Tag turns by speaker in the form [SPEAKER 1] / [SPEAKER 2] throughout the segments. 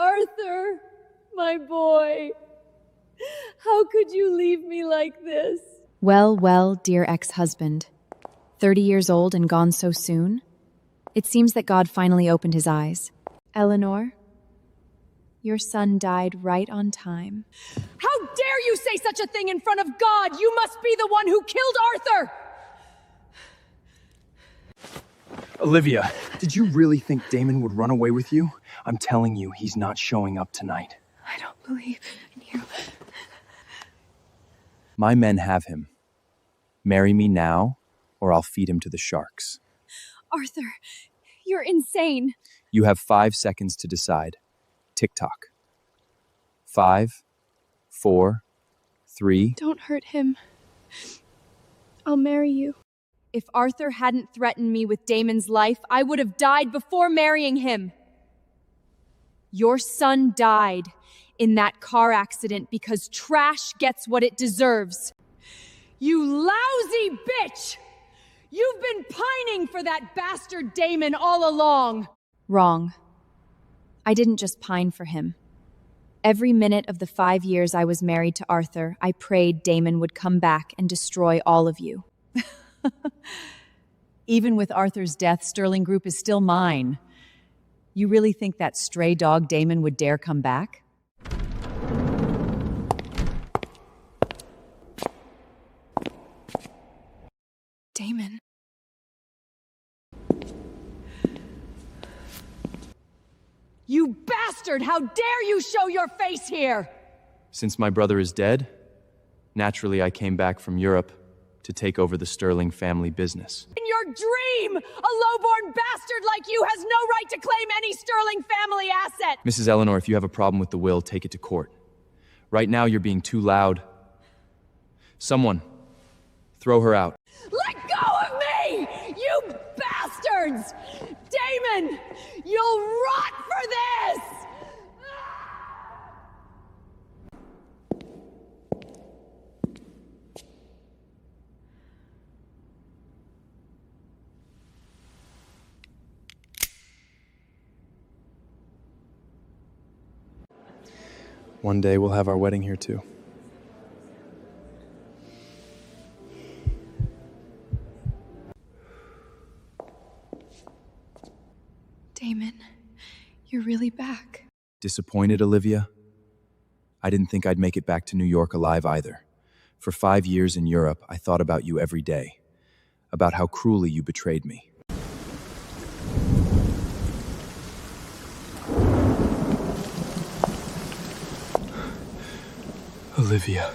[SPEAKER 1] Arthur, my boy, how could you leave me like this?
[SPEAKER 2] Well, well, dear ex-husband. 30 years old and gone so soon? It seems that God finally opened his eyes. Eleanor, your son died right on time.
[SPEAKER 1] How dare you say such a thing in front of God? You must be the one who killed Arthur!
[SPEAKER 3] Olivia, did you really think Damon would run away with you? I'm telling you, he's not showing up tonight.
[SPEAKER 1] I don't believe in you.
[SPEAKER 3] My men have him. Marry me now, or I'll feed him to the sharks.
[SPEAKER 1] Arthur, you're insane.
[SPEAKER 3] You have 5 seconds to decide. Tick-tock. 5, 4, 3...
[SPEAKER 1] Don't hurt him. I'll marry you. If Arthur hadn't threatened me with Damon's life, I would have died before marrying him. Your son died in that car accident because trash gets what it deserves. You lousy bitch! You've been pining for that bastard Damon all along.
[SPEAKER 2] Wrong. I didn't just pine for him. Every minute of the 5 years I was married to Arthur, I prayed Damon would come back and destroy all of you.
[SPEAKER 4] Even with Arthur's death, Sterling Group is still mine. You really think that stray dog Damon would dare come back?
[SPEAKER 1] Damon. You bastard! How dare you show your face here!
[SPEAKER 3] Since my brother is dead, naturally I came back from Europe to take over the Sterling family business.
[SPEAKER 1] In your dream, a lowborn bastard like you has no right to claim any Sterling family asset!
[SPEAKER 3] Mrs. Eleanor, if you have a problem with the will, take it to court. Right now you're being too loud. Someone, throw her out.
[SPEAKER 1] Let go of me! You bastards! Damon, you'll rot for this!
[SPEAKER 3] One day we'll have our wedding here too.
[SPEAKER 1] Damon, you're really back.
[SPEAKER 3] Disappointed, Olivia? I didn't think I'd make it back to New York alive either. For 5 years in Europe, I thought about you every day, about how cruelly you betrayed me. Olivia,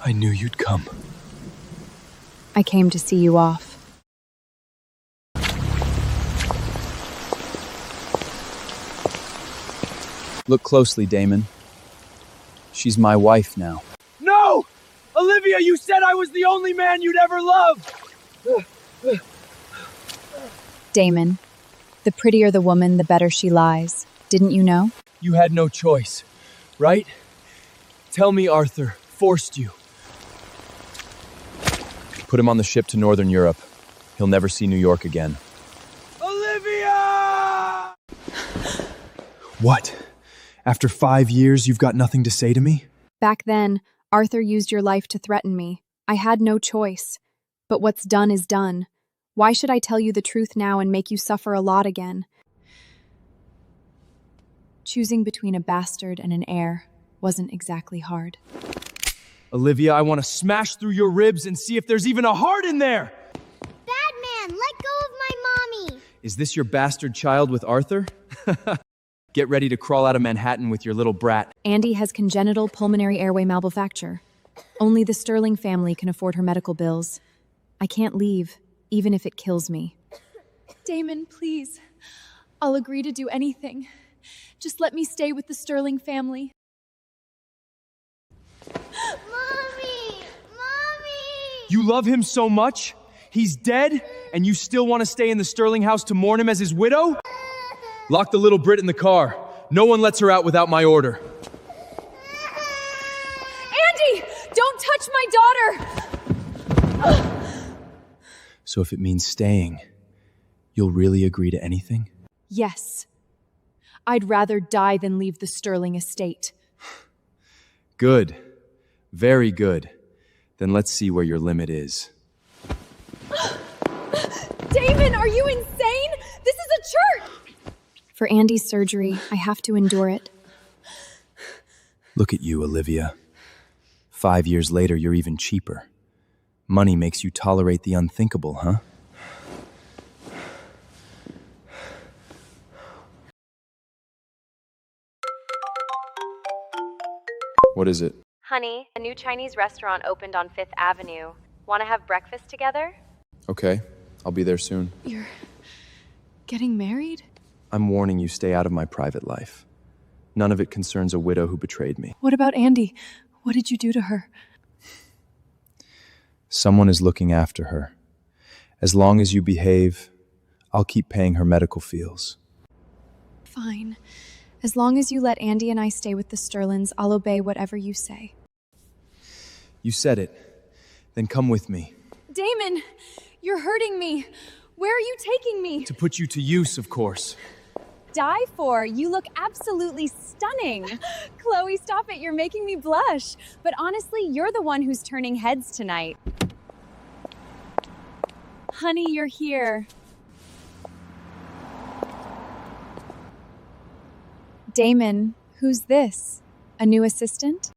[SPEAKER 3] I knew you'd come.
[SPEAKER 2] I came to see you off.
[SPEAKER 3] Look closely, Damon. She's my wife now. No! Olivia, you said I was the only man you'd ever love!
[SPEAKER 2] Damon, the prettier the woman, the better she lies. Didn't you know?
[SPEAKER 3] You had no choice, right? Tell me Arthur forced you. Put him on the ship to Northern Europe. He'll never see New York again. Olivia! What? After 5 years, you've got nothing to say to me?
[SPEAKER 2] Back then, Arthur used your life to threaten me. I had no choice. But what's done is done. Why should I tell you the truth now and make you suffer a lot again? Choosing between a bastard and an heir wasn't exactly hard.
[SPEAKER 3] Olivia, I want to smash through your ribs and see if there's even a heart in there!
[SPEAKER 5] Bad man, let go of my mommy!
[SPEAKER 3] Is this your bastard child with Arthur? Get ready to crawl out of Manhattan with your little brat.
[SPEAKER 2] Andy has congenital pulmonary airway malefacture. Only the Sterling family can afford her medical bills. I can't leave, even if it kills me.
[SPEAKER 1] Damon, please. I'll agree to do anything. Just let me stay with the Sterling family.
[SPEAKER 5] Mommy! Mommy!
[SPEAKER 3] You love him so much? He's dead, and you still want to stay in the Sterling house to mourn him as his widow? Lock the little Brit in the car. No one lets her out without my order.
[SPEAKER 1] Andy! Don't touch my daughter!
[SPEAKER 3] So if it means staying, you'll really agree to anything?
[SPEAKER 1] Yes. I'd rather die than leave the Sterling estate.
[SPEAKER 3] Good. Very good. Then let's see where your limit is.
[SPEAKER 1] Damon, are you insane? This is a church!
[SPEAKER 2] For Andy's surgery, I have to endure it.
[SPEAKER 3] Look at you, Olivia. 5 years later, you're even cheaper. Money makes you tolerate the unthinkable, huh? What is it?
[SPEAKER 2] Honey, a new Chinese restaurant opened on 5th Avenue. Want to have breakfast together?
[SPEAKER 3] Okay, I'll be there soon.
[SPEAKER 1] You're getting married?
[SPEAKER 3] I'm warning you, stay out of my private life. None of it concerns a widow who betrayed me.
[SPEAKER 1] What about Andy? What did you do to her?
[SPEAKER 3] Someone is looking after her. As long as you behave, I'll keep paying her medical fees.
[SPEAKER 2] Fine. As long as you let Andy and I stay with the Sterlings, I'll obey whatever you say.
[SPEAKER 3] You said it. Then come with me.
[SPEAKER 1] Damon, you're hurting me. Where are you taking me?
[SPEAKER 3] To put you to use, of course.
[SPEAKER 1] Die for. You look absolutely stunning. Chloe, stop it. You're making me blush. But honestly, you're the one who's turning heads tonight. Honey, you're here.
[SPEAKER 2] Damon, who's this? A new assistant?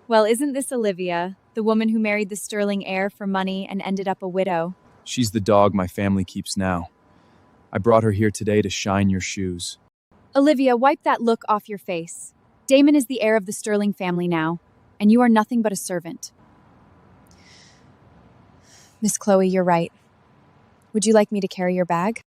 [SPEAKER 1] Well, isn't this Olivia, the woman who married the Sterling heir for money and ended up a widow?
[SPEAKER 3] She's the dog my family keeps now. I brought her here today to shine your shoes.
[SPEAKER 2] Olivia, wipe that look off your face. Damon is the heir of the Sterling family now, and you are nothing but a servant. Miss Chloe, you're right. Would you like me to carry your bag?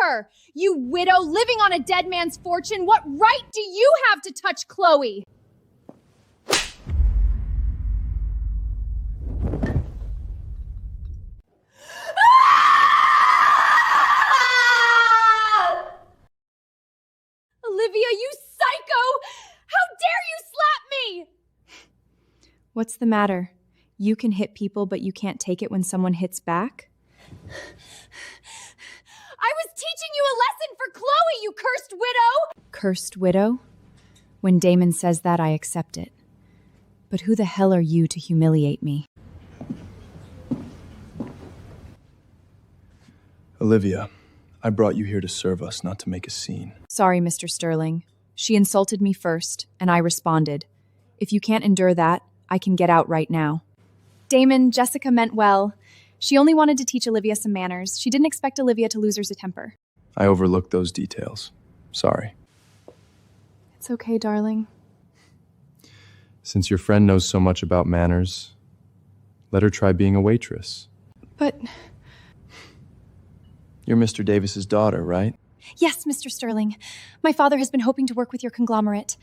[SPEAKER 1] Her. You widow living on a dead man's fortune, what right do you have to touch Chloe? Olivia, you psycho! How dare you slap me?
[SPEAKER 2] What's the matter? You can hit people, but you can't take it when someone hits back?
[SPEAKER 1] I was teaching you a lesson for Chloe, you cursed widow!
[SPEAKER 2] Cursed widow? When Damon says that, I accept it. But who the hell are you to humiliate me?
[SPEAKER 3] Olivia, I brought you here to serve us, not to make a scene.
[SPEAKER 2] Sorry, Mr. Sterling. She insulted me first, and I responded. If you can't endure that, I can get out right now. Damon, Jessica meant well. She only wanted to teach Olivia some manners. She didn't expect Olivia to lose her temper.
[SPEAKER 3] I overlooked those details. Sorry.
[SPEAKER 2] It's okay, darling.
[SPEAKER 3] Since your friend knows so much about manners, let her try being a waitress.
[SPEAKER 2] But...
[SPEAKER 3] You're Mr. Davis's daughter, right?
[SPEAKER 2] Yes, Mr. Sterling. My father has been hoping to work with your conglomerate.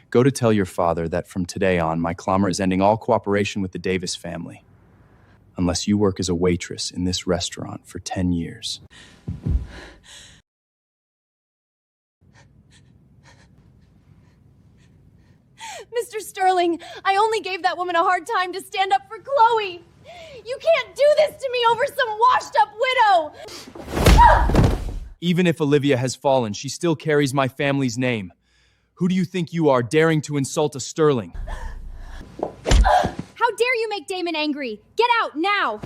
[SPEAKER 3] Go to tell your father that from today on, my conglomerate is ending all cooperation with the Davis family. Unless you work as a waitress in this restaurant for 10 years.
[SPEAKER 1] Mr. Sterling, I only gave that woman a hard time to stand up for Chloe. You can't do this to me over some washed-up widow.
[SPEAKER 3] Even if Olivia has fallen, she still carries my family's name. Who do you think you are, daring to insult a Sterling?
[SPEAKER 1] How dare you make Damon angry? Get out, now!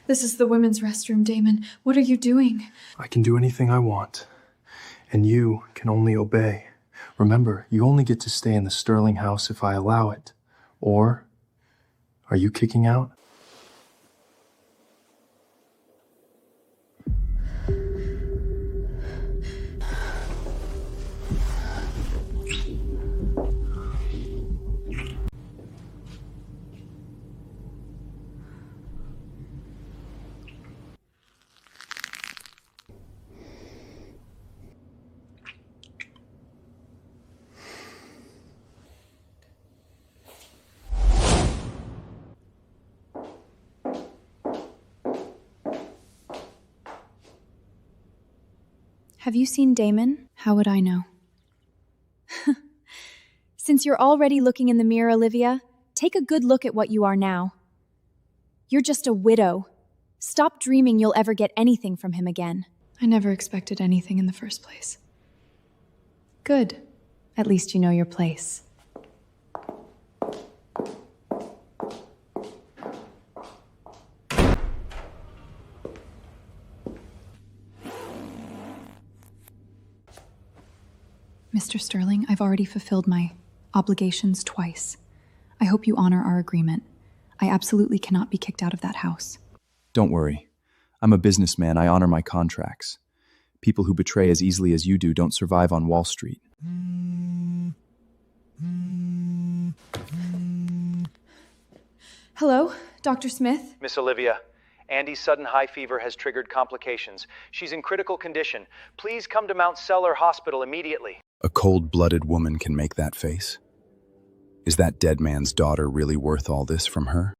[SPEAKER 6] This is the women's restroom, Damon. What are you doing?
[SPEAKER 7] I can do anything I want, and you can only obey. Remember, you only get to stay in the Sterling house if I allow it. Or, are you kicking out?
[SPEAKER 2] Have you seen Damon? How would I know? Since you're already looking in the mirror, Olivia, take a good look at what you are now. You're just a widow. Stop dreaming you'll ever get anything from him again.
[SPEAKER 6] I never expected anything in the first place.
[SPEAKER 2] Good. At least you know your place. Mr. Sterling, I've already fulfilled my obligations twice. I hope you honor our agreement. I absolutely cannot be kicked out of that house.
[SPEAKER 3] Don't worry. I'm a businessman. I honor my contracts. People who betray as easily as you do don't survive on Wall Street.
[SPEAKER 2] Hello, Dr. Smith?
[SPEAKER 8] Miss Olivia, Andy's sudden high fever has triggered complications. She's in critical condition. Please come to Mount Cellar Hospital immediately.
[SPEAKER 3] A cold-blooded woman can make that face? Is that dead man's daughter really worth all this from her?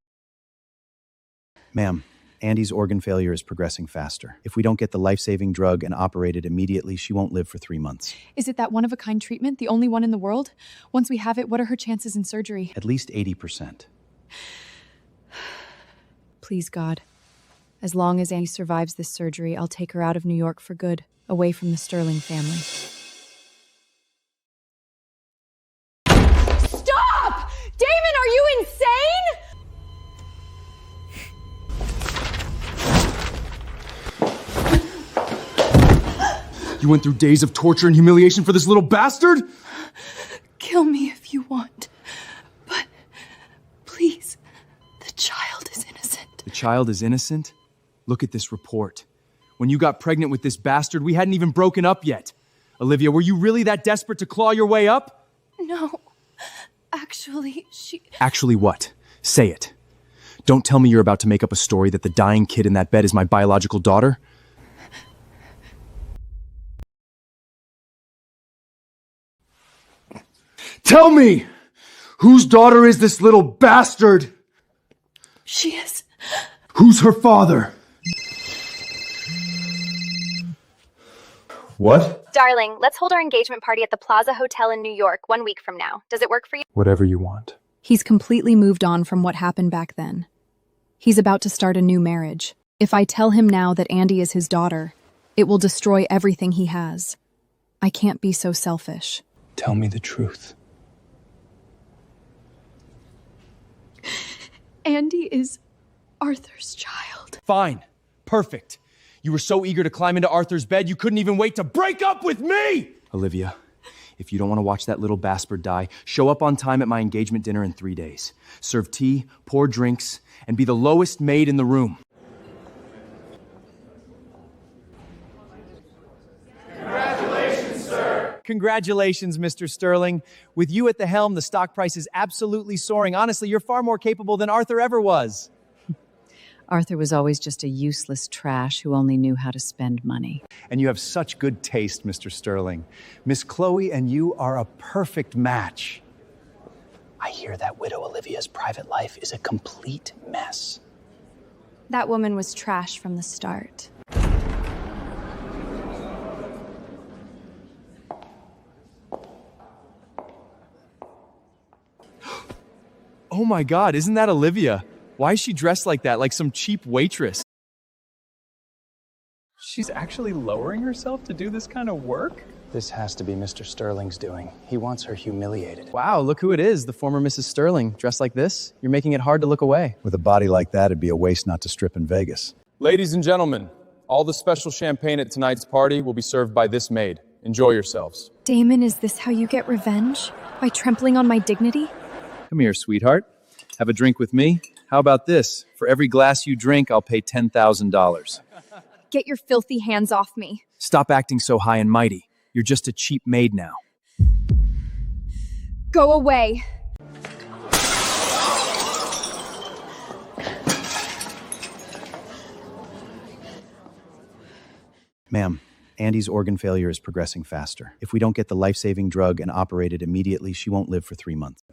[SPEAKER 9] Ma'am, Andy's organ failure is progressing faster. If we don't get the life-saving drug and operate it immediately, she won't live for 3 months.
[SPEAKER 2] Is it that one-of-a-kind treatment, the only one in the world? Once we have it, what are her chances in surgery?
[SPEAKER 9] At least 80%.
[SPEAKER 2] Please, God. As long as Annie survives this surgery, I'll take her out of New York for good, away from the Sterling family.
[SPEAKER 1] Stop! Damon, are you insane?
[SPEAKER 3] You went through days of torture and humiliation for this little bastard?
[SPEAKER 6] Kill me if you want. But please, the child is innocent.
[SPEAKER 3] The child is innocent? Look at this report. When you got pregnant with this bastard, we hadn't even broken up yet. Olivia, were you really that desperate to claw your way up?
[SPEAKER 6] No. Actually, she...
[SPEAKER 3] Actually what? Say it. Don't tell me you're about to make up a story that the dying kid in that bed is my biological daughter. Tell me! Whose daughter is this little bastard?
[SPEAKER 6] She is...
[SPEAKER 3] Who's her father? What?
[SPEAKER 5] Darling, let's hold our engagement party at the Plaza Hotel in New York 1 week from now. Does it work for you?
[SPEAKER 3] Whatever you want.
[SPEAKER 2] He's completely moved on from what happened back then. He's about to start a new marriage. If I tell him now that Andy is his daughter, it will destroy everything he has. I can't be so selfish.
[SPEAKER 3] Tell me the truth.
[SPEAKER 6] Andy is Arthur's child.
[SPEAKER 3] Fine. Perfect. You were so eager to climb into Arthur's bed, you couldn't even wait to break up with me! Olivia, if you don't want to watch that little bastard die, show up on time at my engagement dinner in 3 days. Serve tea, pour drinks, and be the lowest maid in the room.
[SPEAKER 8] Congratulations, sir.
[SPEAKER 9] Congratulations, Mr. Sterling. With you at the helm, the stock price is absolutely soaring. Honestly, you're far more capable than Arthur ever was.
[SPEAKER 4] Arthur was always just a useless trash who only knew how to spend money.
[SPEAKER 9] And you have such good taste, Mr. Sterling. Miss Chloe and you are a perfect match. I hear that widow Olivia's private life is a complete mess.
[SPEAKER 2] That woman was trash from the start.
[SPEAKER 3] Oh my God, isn't that Olivia? Why is she dressed like that, like some cheap waitress?
[SPEAKER 10] She's actually lowering herself to do this kind of work?
[SPEAKER 9] This has to be Mr. Sterling's doing. He wants her humiliated.
[SPEAKER 3] Wow, look who it is, the former Mrs. Sterling, dressed like this. You're making it hard to look away.
[SPEAKER 9] With a body like that, it'd be a waste not to strip in Vegas.
[SPEAKER 11] Ladies and gentlemen, all the special champagne at tonight's party will be served by this maid. Enjoy yourselves.
[SPEAKER 2] Damon, is this how you get revenge? By trampling on my dignity?
[SPEAKER 3] Come here, sweetheart. Have a drink with me. How about this? For every glass you drink, I'll pay $10,000.
[SPEAKER 1] Get your filthy hands off me.
[SPEAKER 3] Stop acting so high and mighty. You're just a cheap maid now.
[SPEAKER 1] Go away.
[SPEAKER 9] Ma'am, Andy's organ failure is progressing faster. If we don't get the life-saving drug and operate it immediately, she won't live for 3 months.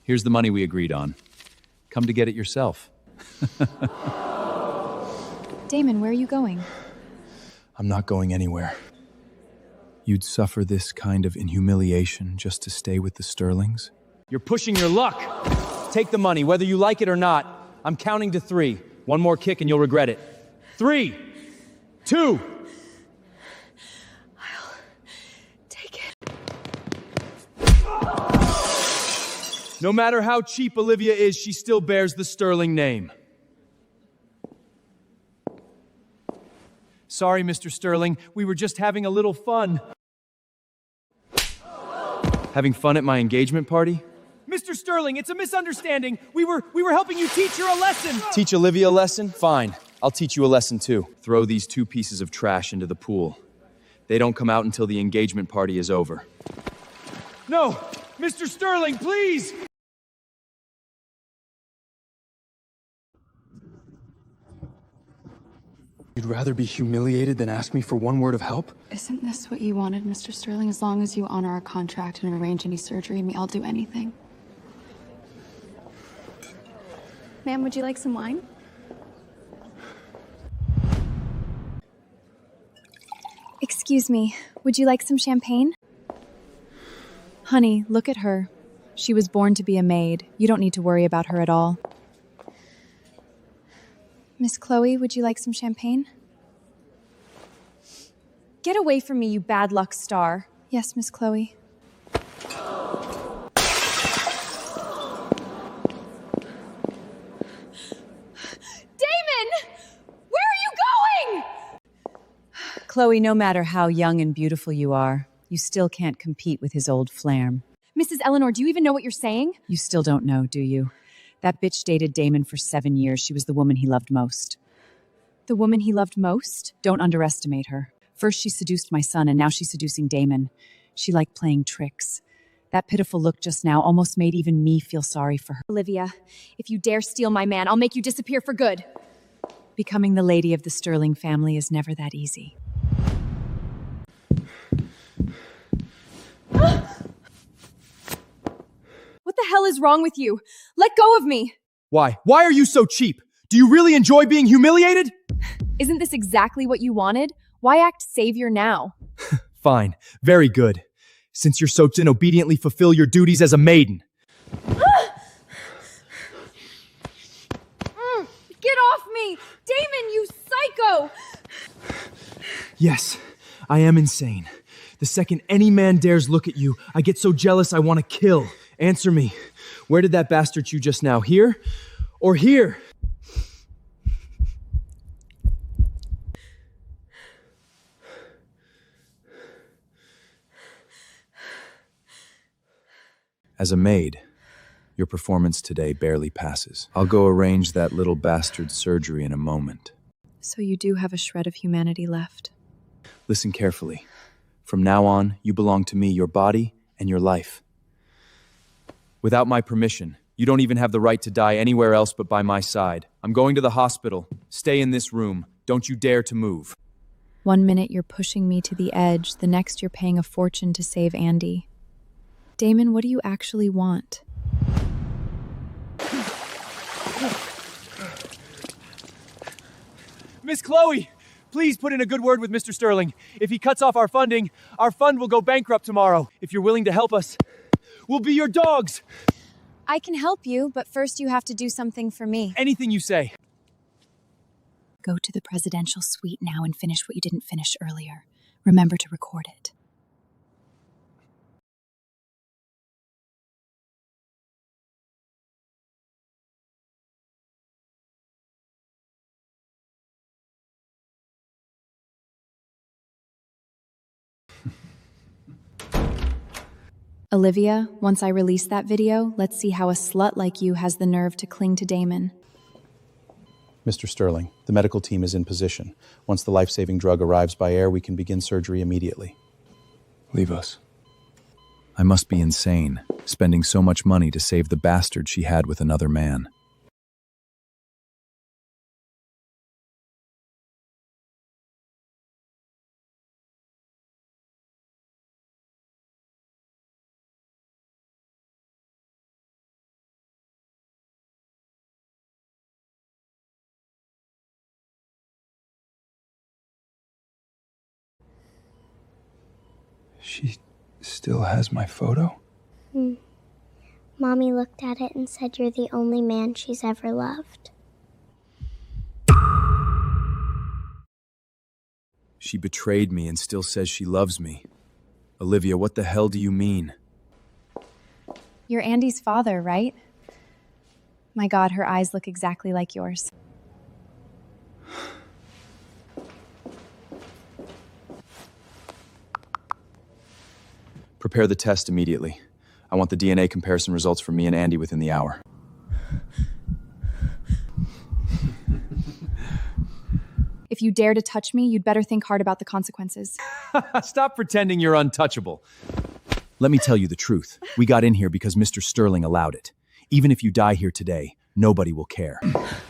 [SPEAKER 9] Here's the money we agreed on. Come to get it yourself.
[SPEAKER 2] Damon, where are you going?
[SPEAKER 3] I'm not going anywhere. You'd suffer this kind of humiliation just to stay with the Sterlings? You're pushing your luck! Take the money, whether you like it or not. I'm counting to 3. One more kick and you'll regret it. 3, 2... No matter how cheap Olivia is, she still bears the Sterling name. Sorry, Mr. Sterling. We were just having a little fun. Having fun at my engagement party? Mr. Sterling, it's a misunderstanding. We were helping you teach her a lesson. Teach Olivia a lesson? Fine. I'll teach you a lesson too. Throw these 2 pieces of trash into the pool. They don't come out until the engagement party is over. No! Mr. Sterling, please!
[SPEAKER 7] You'd rather be humiliated than ask me for one word of help?
[SPEAKER 6] Isn't this what you wanted, Mr. Sterling? As long as you honor our contract and arrange any surgery, I'll do anything. Ma'am, would you like some wine?
[SPEAKER 2] Excuse me, would you like some champagne? Honey, look at her. She was born to be a maid. You don't need to worry about her at all. Miss Chloe, would you like some champagne?
[SPEAKER 1] Get away from me, you bad luck star.
[SPEAKER 2] Yes, Miss Chloe.
[SPEAKER 1] Damon! Where are you going?
[SPEAKER 4] Chloe, no matter how young and beautiful you are, you still can't compete with his old flair.
[SPEAKER 1] Mrs. Eleanor, do you even know what you're saying?
[SPEAKER 4] You still don't know, do you? That bitch dated Damon for 7 years. She was the woman he loved most.
[SPEAKER 2] The woman he loved most?
[SPEAKER 4] Don't underestimate her. First she seduced my son, and now she's seducing Damon. She liked playing tricks. That pitiful look just now almost made even me feel sorry for her.
[SPEAKER 1] Olivia, if you dare steal my man, I'll make you disappear for good.
[SPEAKER 4] Becoming the lady of the Sterling family is never that easy.
[SPEAKER 1] What the hell is wrong with you? Let go of me!
[SPEAKER 3] Why? Why are you so cheap? Do you really enjoy being humiliated?
[SPEAKER 1] Isn't this exactly what you wanted? Why act savior now?
[SPEAKER 3] Fine. Very good. Since you're so to obediently fulfill your duties as a maiden.
[SPEAKER 1] Get off me! Damon, you psycho!
[SPEAKER 3] Yes, I am insane. The second any man dares look at you, I get so jealous I want to kill. Answer me. Where did that bastard chew just now? Here? Or here? As a maid, your performance today barely passes. I'll go arrange that little bastard's surgery in a moment.
[SPEAKER 2] So you do have a shred of humanity left.
[SPEAKER 3] Listen carefully. From now on, you belong to me, your body and your life. Without my permission, you don't even have the right to die anywhere else but by my side. I'm going to the hospital. Stay in this room. Don't you dare to move.
[SPEAKER 2] 1 minute you're pushing me to the edge, the next you're paying a fortune to save Andy. Damon, what do you actually want?
[SPEAKER 3] Miss Chloe, please put in a good word with Mr. Sterling. If he cuts off our funding, our fund will go bankrupt tomorrow. If you're willing to help us, we'll be your dogs.
[SPEAKER 2] I can help you, but first you have to do something for me.
[SPEAKER 3] Anything you say.
[SPEAKER 2] Go to the presidential suite now and finish what you didn't finish earlier. Remember to record it. Olivia, once I release that video, let's see how a slut like you has the nerve to cling to Damon.
[SPEAKER 9] Mr. Sterling, the medical team is in position. Once the life-saving drug arrives by air, we can begin surgery immediately.
[SPEAKER 3] Leave us. I must be insane, spending so much money to save the bastard she had with another man.
[SPEAKER 7] She still has my photo?
[SPEAKER 12] Mommy looked at it and said you're the only man she's ever loved.
[SPEAKER 3] She betrayed me and still says she loves me. Olivia, what the hell do you mean?
[SPEAKER 2] You're Andy's father, right? My God, her eyes look exactly like yours.
[SPEAKER 3] Prepare the test immediately. I want the DNA comparison results from me and Andy within the hour.
[SPEAKER 2] If you dare to touch me, you'd better think hard about the consequences.
[SPEAKER 3] Stop pretending you're untouchable. Let me tell you the truth. We got in here because Mr. Sterling allowed it. Even if you die here today, nobody will care.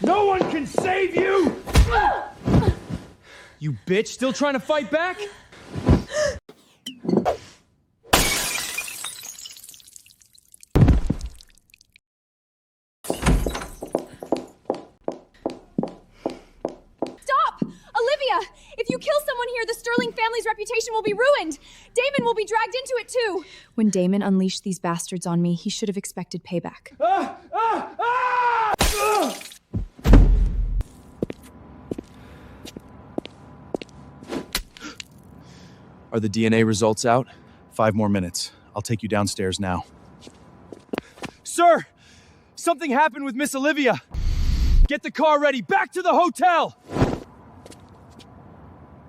[SPEAKER 13] No one can save you!
[SPEAKER 3] You bitch, still trying to fight back?
[SPEAKER 1] Olivia! If you kill someone here, the Sterling family's reputation will be ruined. Damon will be dragged into it too.
[SPEAKER 2] When Damon unleashed these bastards on me, he should have expected payback.
[SPEAKER 3] Are the DNA results out? 5 more minutes. I'll take you downstairs now. Sir! Something happened with Miss Olivia! Get the car ready! Back to the hotel!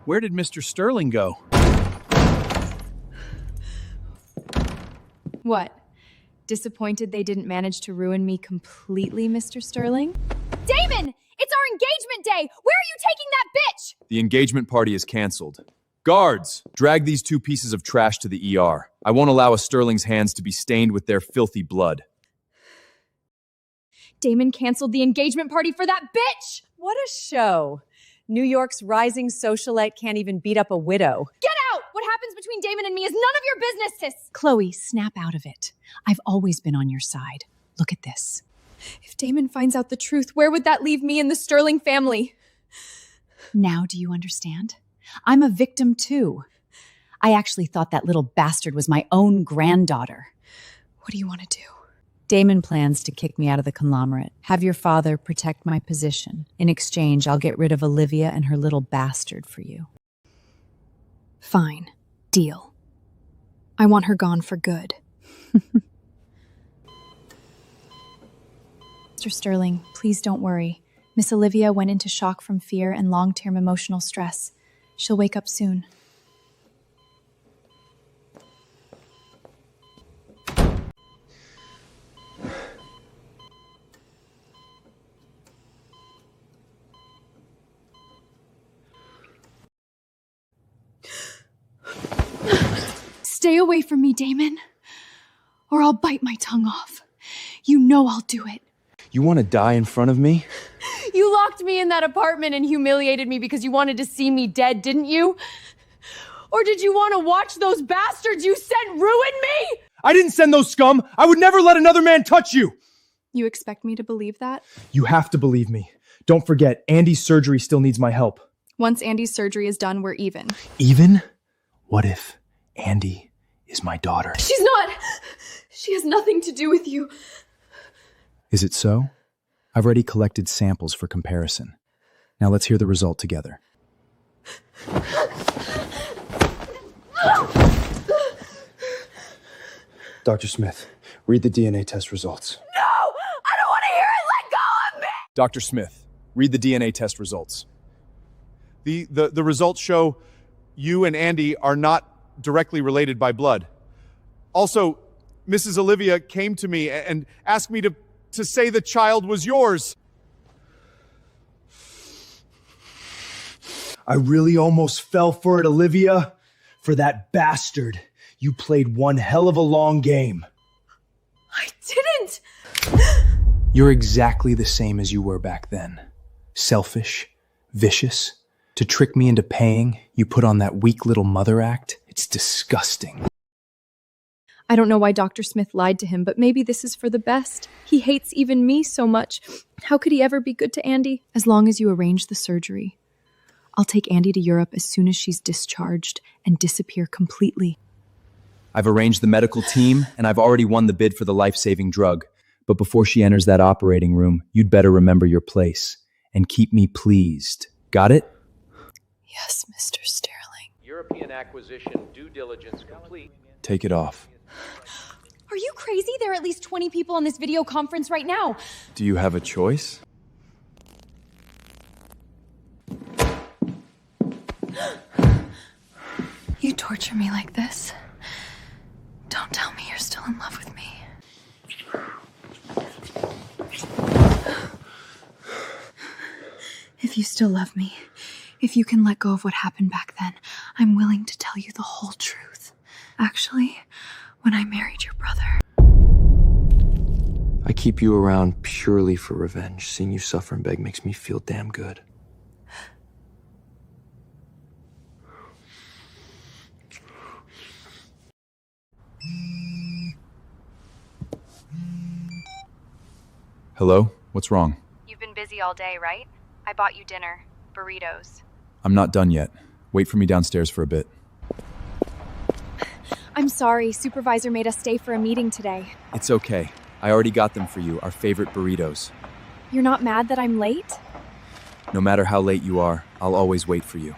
[SPEAKER 3] Where did Mr. Sterling go?
[SPEAKER 2] What? Disappointed they didn't manage to ruin me completely, Mr. Sterling?
[SPEAKER 1] Damon! It's our engagement day! Where are you taking that bitch?
[SPEAKER 3] The engagement party is canceled. Guards, drag these 2 pieces of trash to the ER. I won't allow a Sterling's hands to be stained with their filthy blood.
[SPEAKER 1] Damon canceled the engagement party for that bitch!
[SPEAKER 4] What a show. New York's rising socialite can't even beat up a widow.
[SPEAKER 1] Get out! What happens between Damon and me is none of your business, sis!
[SPEAKER 4] Chloe, snap out of it. I've always been on your side. Look at this.
[SPEAKER 1] If Damon finds out the truth, where would that leave me and the Sterling family?
[SPEAKER 4] Now do you understand? I'm a victim too. I actually thought that little bastard was my own granddaughter.
[SPEAKER 1] What do you want to do?
[SPEAKER 4] Damon plans to kick me out of the conglomerate. Have your father protect my position. In exchange, I'll get rid of Olivia and her little bastard for you.
[SPEAKER 1] Fine. Deal. I want her gone for good.
[SPEAKER 2] Mr. Sterling, please don't worry. Miss Olivia went into shock from fear and long-term emotional stress. She'll wake up soon.
[SPEAKER 1] Stay away from me, Damon, or I'll bite my tongue off. You know I'll do it.
[SPEAKER 3] You want to die in front of me?
[SPEAKER 1] You locked me in that apartment and humiliated me because you wanted to see me dead, didn't you? Or did you want to watch those bastards you sent ruin me?
[SPEAKER 3] I didn't send those scum! I would never let another man touch you!
[SPEAKER 2] You expect me to believe that?
[SPEAKER 3] You have to believe me. Don't forget, Andy's surgery still needs my help.
[SPEAKER 2] Once Andy's surgery is done, we're even.
[SPEAKER 3] Even? What if Andy is my daughter?
[SPEAKER 1] She's not! She has nothing to do with you.
[SPEAKER 9] Is it so? I've already collected samples for comparison. Now let's hear the result together.
[SPEAKER 7] Dr. Smith, read the DNA test results.
[SPEAKER 1] No! I don't want to hear it! Let go of me!
[SPEAKER 3] Dr. Smith, read the DNA test results. The results show you and Andy are not directly related by blood. Also, Mrs. Olivia came to me and asked me to say the child was yours.
[SPEAKER 13] I really almost fell for it, Olivia. For that bastard. You played one hell of a long game.
[SPEAKER 1] I didn't!
[SPEAKER 7] You're exactly the same as you were back then. Selfish, vicious. To trick me into paying, you put on that weak little mother act. It's disgusting.
[SPEAKER 2] I don't know why Dr. Smith lied to him, but maybe this is for the best. He hates even me so much. How could he ever be good to Andy? As long as you arrange the surgery. I'll take Andy to Europe as soon as she's discharged and disappear completely.
[SPEAKER 3] I've arranged the medical team, and I've already won the bid for the life-saving drug. But before she enters that operating room, you'd better remember your place and keep me pleased. Got it?
[SPEAKER 6] Yes, Mr. Sterling.
[SPEAKER 8] European acquisition due diligence complete.
[SPEAKER 3] Take it off.
[SPEAKER 1] Are you crazy? There are at least 20 people on this video conference right now.
[SPEAKER 3] Do you have a choice?
[SPEAKER 6] You torture me like this. Don't tell me you're still in love with me. If you still love me, if you can let go of what happened back then, I'm willing to tell you the whole truth. Actually, when I married your brother.
[SPEAKER 7] I keep you around purely for revenge. Seeing you suffer and beg makes me feel damn good.
[SPEAKER 11] Hello? What's wrong?
[SPEAKER 5] You've been busy all day, right? I bought you dinner. Burritos.
[SPEAKER 11] I'm not done yet. Wait for me downstairs for a bit.
[SPEAKER 1] I'm sorry, Supervisor made us stay for a meeting today.
[SPEAKER 3] It's okay. I already got them for you, our favorite burritos.
[SPEAKER 1] You're not mad that I'm late?
[SPEAKER 3] No matter how late you are, I'll always wait for you.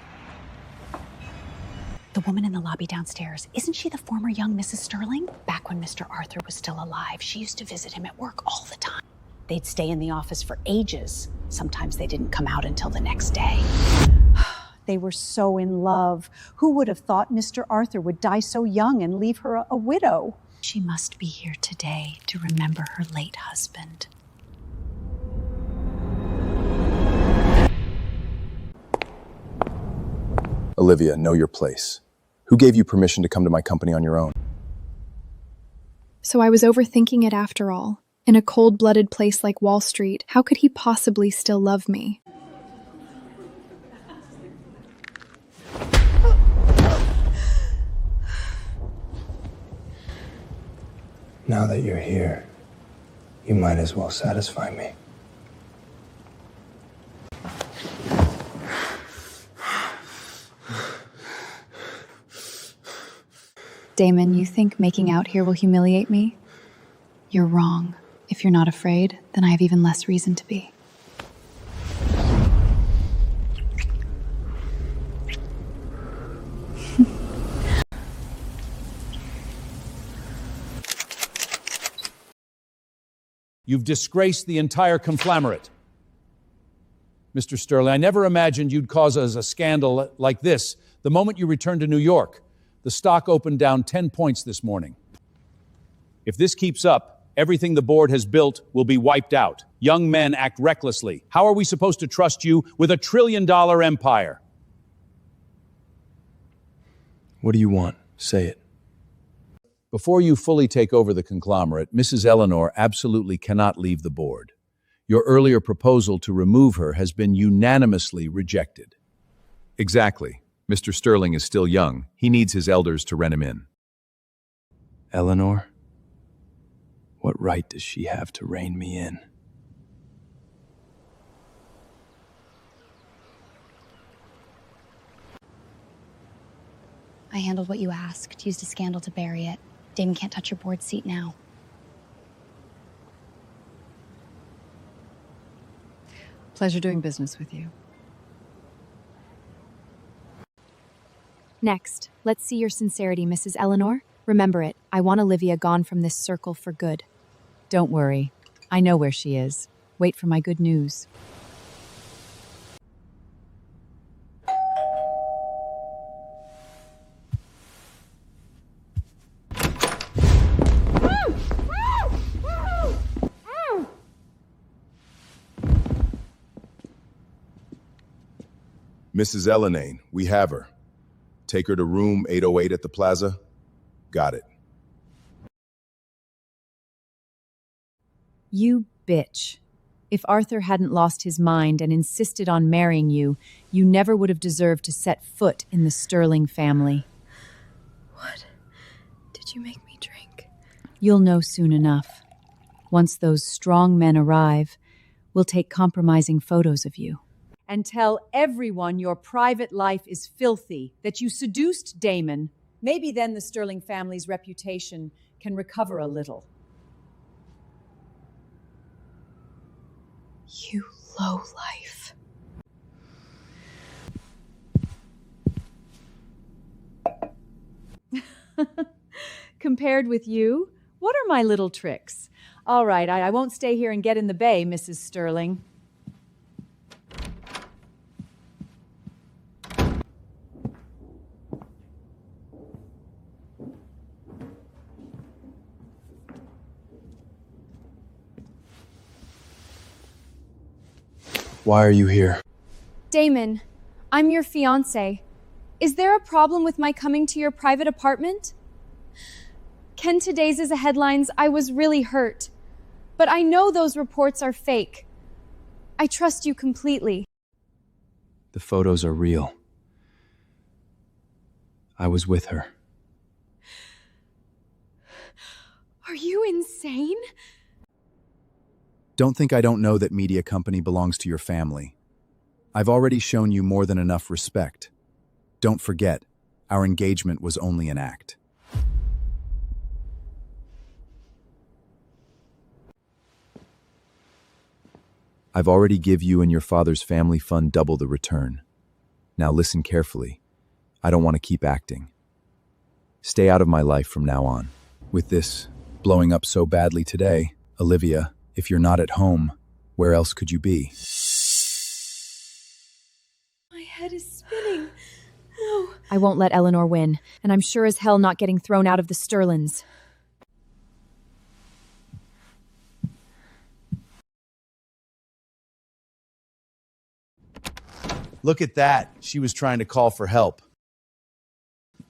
[SPEAKER 4] The woman in the lobby downstairs, isn't she the former young Mrs. Sterling? Back when Mr. Arthur was still alive, she used to visit him at work all the time. They'd stay in the office for ages. Sometimes they didn't come out until the next day.
[SPEAKER 14] They were so in love. Who would have thought Mr. Arthur would die so young and leave her a widow?
[SPEAKER 4] She must be here today to remember her late husband.
[SPEAKER 11] Olivia, know your place. Who gave you permission to come to my company on your own?
[SPEAKER 1] So I was overthinking it after all. In a cold-blooded place like Wall Street, how could he possibly still love me?
[SPEAKER 7] Now that you're here, you might as well satisfy me.
[SPEAKER 2] Damon, you think making out here will humiliate me? You're wrong. If you're not afraid, then I have even less reason to be.
[SPEAKER 15] You've disgraced the entire conglomerate. Mr. Sterling, I never imagined you'd cause us a scandal like this the moment you returned to New York. The stock opened down 10 points this morning. If this keeps up, everything the board has built will be wiped out. Young men act recklessly. How are we supposed to trust you with a $1 trillion empire?
[SPEAKER 7] What do you want? Say it.
[SPEAKER 15] Before you fully take over the conglomerate, Mrs. Eleanor absolutely cannot leave the board. Your earlier proposal to remove her has been unanimously rejected.
[SPEAKER 11] Exactly. Mr. Sterling is still young. He needs his elders to rent him in.
[SPEAKER 7] Eleanor? What right does she have to rein me in?
[SPEAKER 16] I handled what you asked, used a scandal to bury it. Damon can't touch your board seat now.
[SPEAKER 4] Pleasure doing business with you.
[SPEAKER 2] Next, let's see your sincerity, Mrs. Eleanor. Remember it, I want Olivia gone from this circle for good.
[SPEAKER 4] Don't worry. I know where she is. Wait for my good news.
[SPEAKER 17] Mrs. Elenane, we have her. Take her to room 808 at the plaza. Got it.
[SPEAKER 2] You bitch. If Arthur hadn't lost his mind and insisted on marrying you, you never would have deserved to set foot in the Sterling family.
[SPEAKER 6] What did you make me drink?
[SPEAKER 2] You'll know soon enough. Once those strong men arrive, we'll take compromising photos of you.
[SPEAKER 4] And tell everyone your private life is filthy, that you seduced Damon,
[SPEAKER 14] Maybe then the Sterling family's reputation can recover a little.
[SPEAKER 6] You lowlife.
[SPEAKER 14] Compared with you, what are my little tricks? All right, I won't stay here and get in the bay, Mrs. Sterling.
[SPEAKER 3] Why are you here?
[SPEAKER 1] Damon, I'm your fiancé. Is there a problem with my coming to your private apartment? Ken today's is a headlines, I was really hurt. But I know those reports are fake. I trust you completely.
[SPEAKER 3] The photos are real. I was with her.
[SPEAKER 1] Are you insane?
[SPEAKER 9] Don't think I don't know that media company belongs to your family. I've already shown you more than enough respect. Don't forget, our engagement was only an act. I've already give you and your father's family fund double the return. Now listen carefully. I don't want to keep acting. Stay out of my life from now on. With this blowing up so badly today, Olivia, if you're not at home, where else could you be?
[SPEAKER 1] My head is spinning. No.
[SPEAKER 2] I won't let Eleanor win, and I'm sure as hell not getting thrown out of the Sterlings.
[SPEAKER 9] Look at that. She was trying to call for help.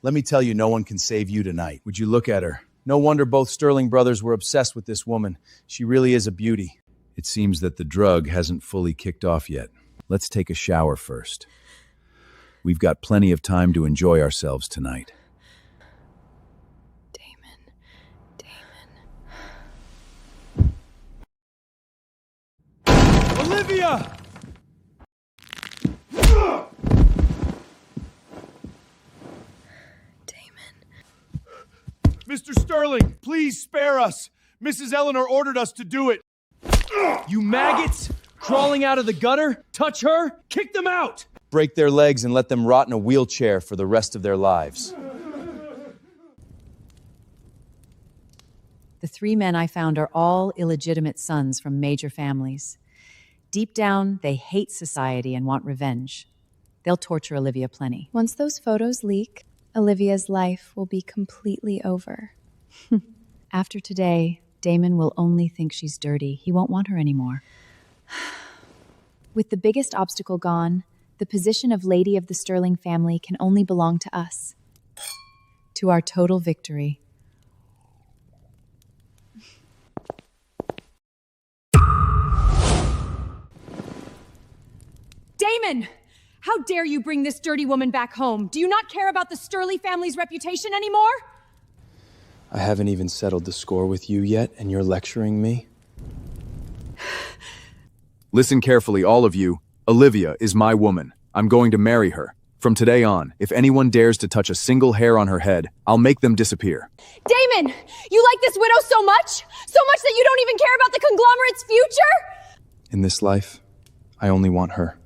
[SPEAKER 9] Let me tell you, no one can save you tonight. Would you look at her?
[SPEAKER 3] No wonder both Sterling brothers were obsessed with this woman. She really is a beauty.
[SPEAKER 9] It seems that the drug hasn't fully kicked off yet. Let's take a shower first. We've got plenty of time to enjoy ourselves tonight.
[SPEAKER 3] Olivia! Mr. Sterling, please spare us. Mrs. Eleanor ordered us to do it. You maggots! Crawling out of the gutter? Touch her? Kick them out! Break their legs and let them rot in a wheelchair for the rest of their lives.
[SPEAKER 14] The 3 men I found are all illegitimate sons from major families. Deep down, they hate society and want revenge. They'll torture Olivia plenty.
[SPEAKER 2] Once those photos leak, Olivia's life will be completely over.
[SPEAKER 14] After today, Damon will only think she's dirty. He won't want her anymore.
[SPEAKER 2] With the biggest obstacle gone, the position of Lady of the Sterling family can only belong to us.
[SPEAKER 14] To our total victory.
[SPEAKER 1] Damon! How dare you bring this dirty woman back home? Do you not care about the Sterling family's reputation anymore?
[SPEAKER 3] I haven't even settled the score with you yet, and you're lecturing me?
[SPEAKER 9] Listen carefully, all of you. Olivia is my woman. I'm going to marry her. From today on, if anyone dares to touch a single hair on her head, I'll make them disappear.
[SPEAKER 1] Damon! You like this widow so much? So much that you don't even care about the conglomerate's future?
[SPEAKER 3] In this life, I only want her.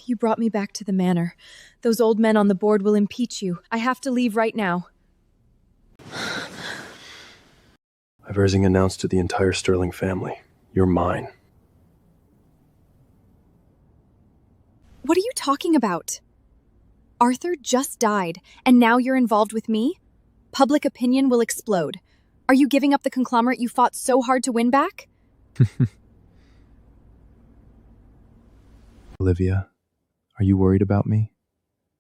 [SPEAKER 2] You brought me back to the manor. Those old men on the board will impeach you. I have to leave right now.
[SPEAKER 7] I've everything announced to the entire Sterling family. You're mine.
[SPEAKER 2] What are you talking about? Arthur just died, and now you're involved with me? Public opinion will explode. Are you giving up the conglomerate you fought so hard to win back?
[SPEAKER 3] Olivia, are you worried about me?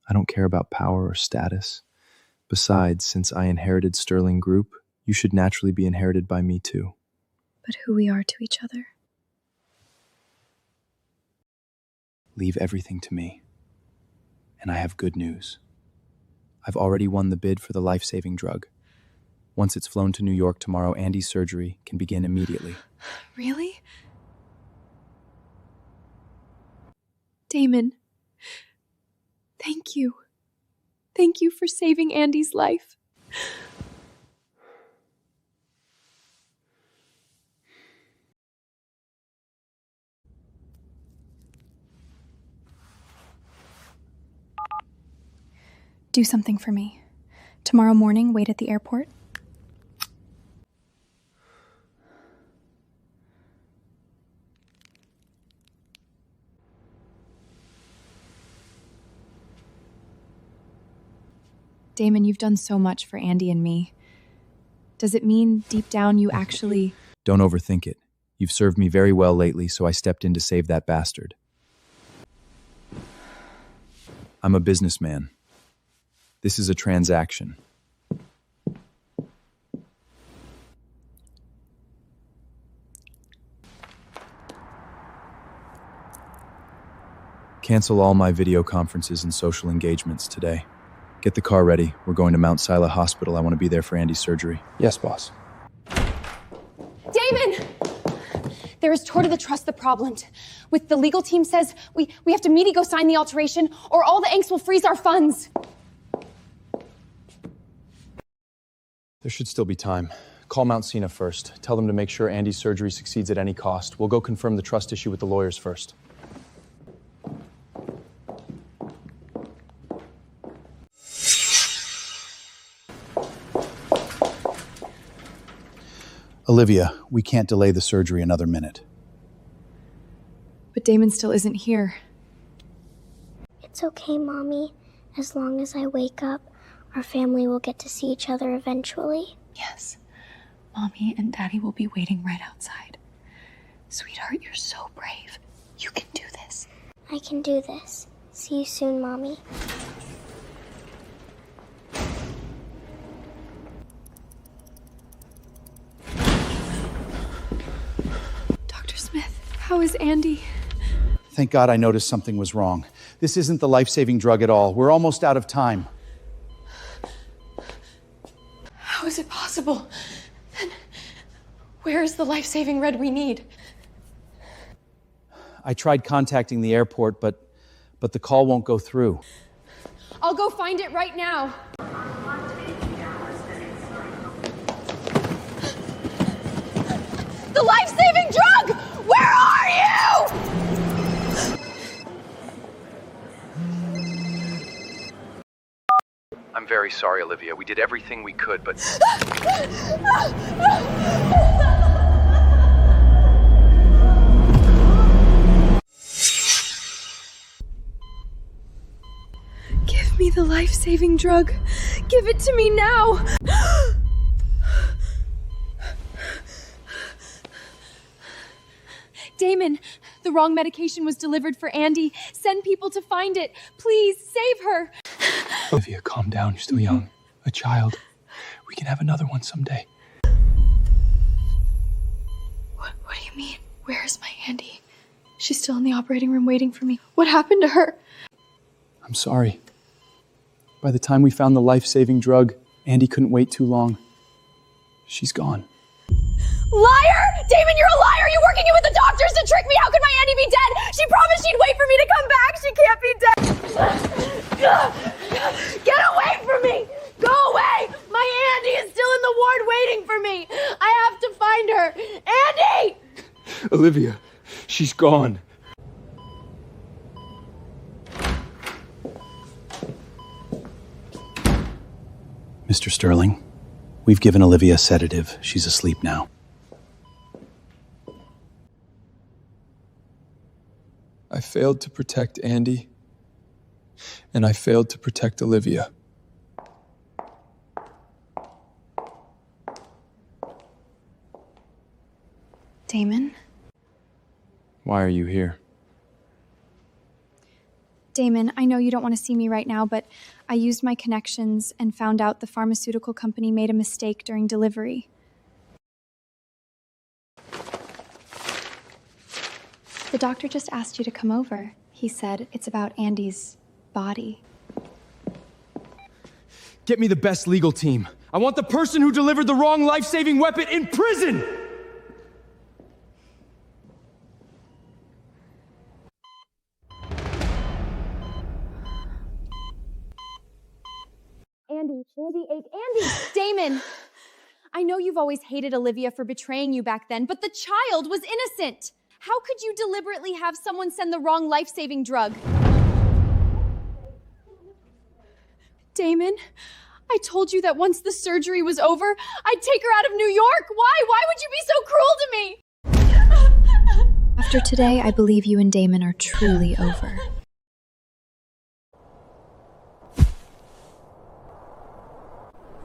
[SPEAKER 3] I don't care about power or status. Besides, since I inherited Sterling Group, you should naturally be inherited by me too.
[SPEAKER 2] But who we are to each other.
[SPEAKER 3] Leave everything to me. And I have good news. I've already won the bid for the life-saving drug. Once it's flown to New York tomorrow, Andy's surgery can begin immediately.
[SPEAKER 6] Really? Damon, thank you. Thank you for saving Andy's life. Do something for me. Tomorrow morning, wait at the airport.
[SPEAKER 2] Damon, you've done so much for Andy and me. Does it mean deep down you actually...
[SPEAKER 9] Don't overthink it. You've served me very well lately, so I stepped in to save that bastard. I'm a businessman. This is a transaction. Cancel all my video conferences and social engagements today. Get the car ready. We're going to Mount Sila Hospital. I want to be there for Andy's surgery.
[SPEAKER 3] Yes, boss.
[SPEAKER 18] Damon! There is toward the trust the problem. With the legal team says we have to meet go sign the alteration, or all the angst will freeze our funds.
[SPEAKER 3] There should still be time. Call Mount Sina first. Tell them to make sure Andy's surgery succeeds at any cost. We'll go confirm the trust issue with the lawyers first.
[SPEAKER 19] Olivia, we can't delay the surgery another minute.
[SPEAKER 6] But Damon still isn't here.
[SPEAKER 12] It's okay, Mommy. As long as I wake up, our family will get to see each other eventually.
[SPEAKER 6] Yes. Mommy and Daddy will be waiting right outside. Sweetheart, you're so brave. You can do this.
[SPEAKER 12] I can do this. See you soon, Mommy.
[SPEAKER 6] Dr. Smith, how is Andy?
[SPEAKER 19] Thank God I noticed something was wrong. This isn't the life-saving drug at all. We're almost out of time.
[SPEAKER 18] How is it possible? Then where is the life-saving red we need?
[SPEAKER 19] I tried contacting the airport, but the call won't go through.
[SPEAKER 18] I'll go find it right now. The life-saving drug! Where are you?
[SPEAKER 8] I'm very sorry, Olivia. We did everything we could, but...
[SPEAKER 6] Give me the life-saving drug. Give it to me now.
[SPEAKER 1] Damon, the wrong medication was delivered for Andy. Send people to find it. Please, save her.
[SPEAKER 7] Olivia, calm down. You're still young. A child. We can have another one someday.
[SPEAKER 6] What do you mean? Where is my Andy? She's still in the operating room waiting for me. What happened to her?
[SPEAKER 3] I'm sorry. By the time we found the life-saving drug, Andy couldn't wait too long. She's gone.
[SPEAKER 18] Liar! Damon, you're a liar! You're working in with the doctors to trick me! How could my Andy be dead? She promised she'd wait for me to come back! She can't be dead! Get away from me! Go away! My Andy is still in the ward waiting for me! I have to find her! Andy!
[SPEAKER 3] Olivia, she's gone.
[SPEAKER 19] Mr. Sterling, we've given Olivia a sedative. She's asleep now.
[SPEAKER 3] I failed to protect Andy, and I failed to protect Olivia.
[SPEAKER 6] Damon?
[SPEAKER 3] Why are you here?
[SPEAKER 2] Damon, I know you don't want to see me right now, but I used my connections and found out the pharmaceutical company made a mistake during delivery. The doctor just asked you to come over. He said it's about Andy's body.
[SPEAKER 3] Get me the best legal team. I want the person who delivered the wrong life-saving weapon in prison!
[SPEAKER 1] Andy, Damon! I know you've always hated Olivia for betraying you back then, but the child was innocent! How could you deliberately have someone send the wrong life-saving drug? Damon, I told you that once the surgery was over, I'd take her out of New York! Why? Why would you be so cruel to me?
[SPEAKER 6] After today, I believe you and Damon are truly over.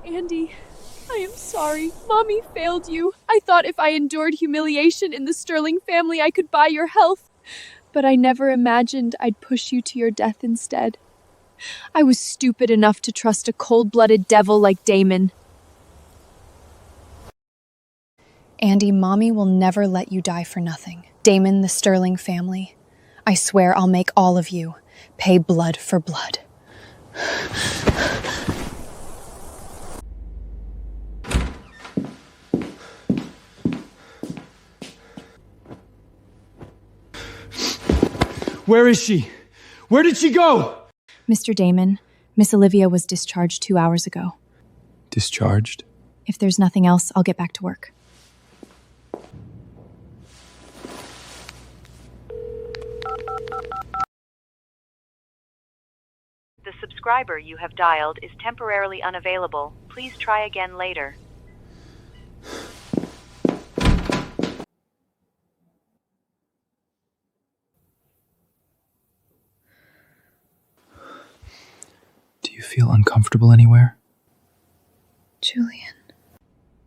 [SPEAKER 1] Andy, I am sorry. Mommy failed you. I thought if I endured humiliation in the Sterling family, I could buy your health. But I never imagined I'd push you to your death instead. I was stupid enough to trust a cold-blooded devil like Damon.
[SPEAKER 18] Andy, Mommy will never let you die for nothing. Damon, the Sterling family. I swear I'll make all of you pay blood for blood.
[SPEAKER 3] Where is she? Where did she go?
[SPEAKER 2] Mr. Damon, Miss Olivia was discharged 2 hours ago.
[SPEAKER 7] Discharged?
[SPEAKER 2] If there's nothing else, I'll get back to work.
[SPEAKER 20] The subscriber you have dialed is temporarily unavailable. Please try again later.
[SPEAKER 7] Do you feel uncomfortable anywhere?
[SPEAKER 6] Julian.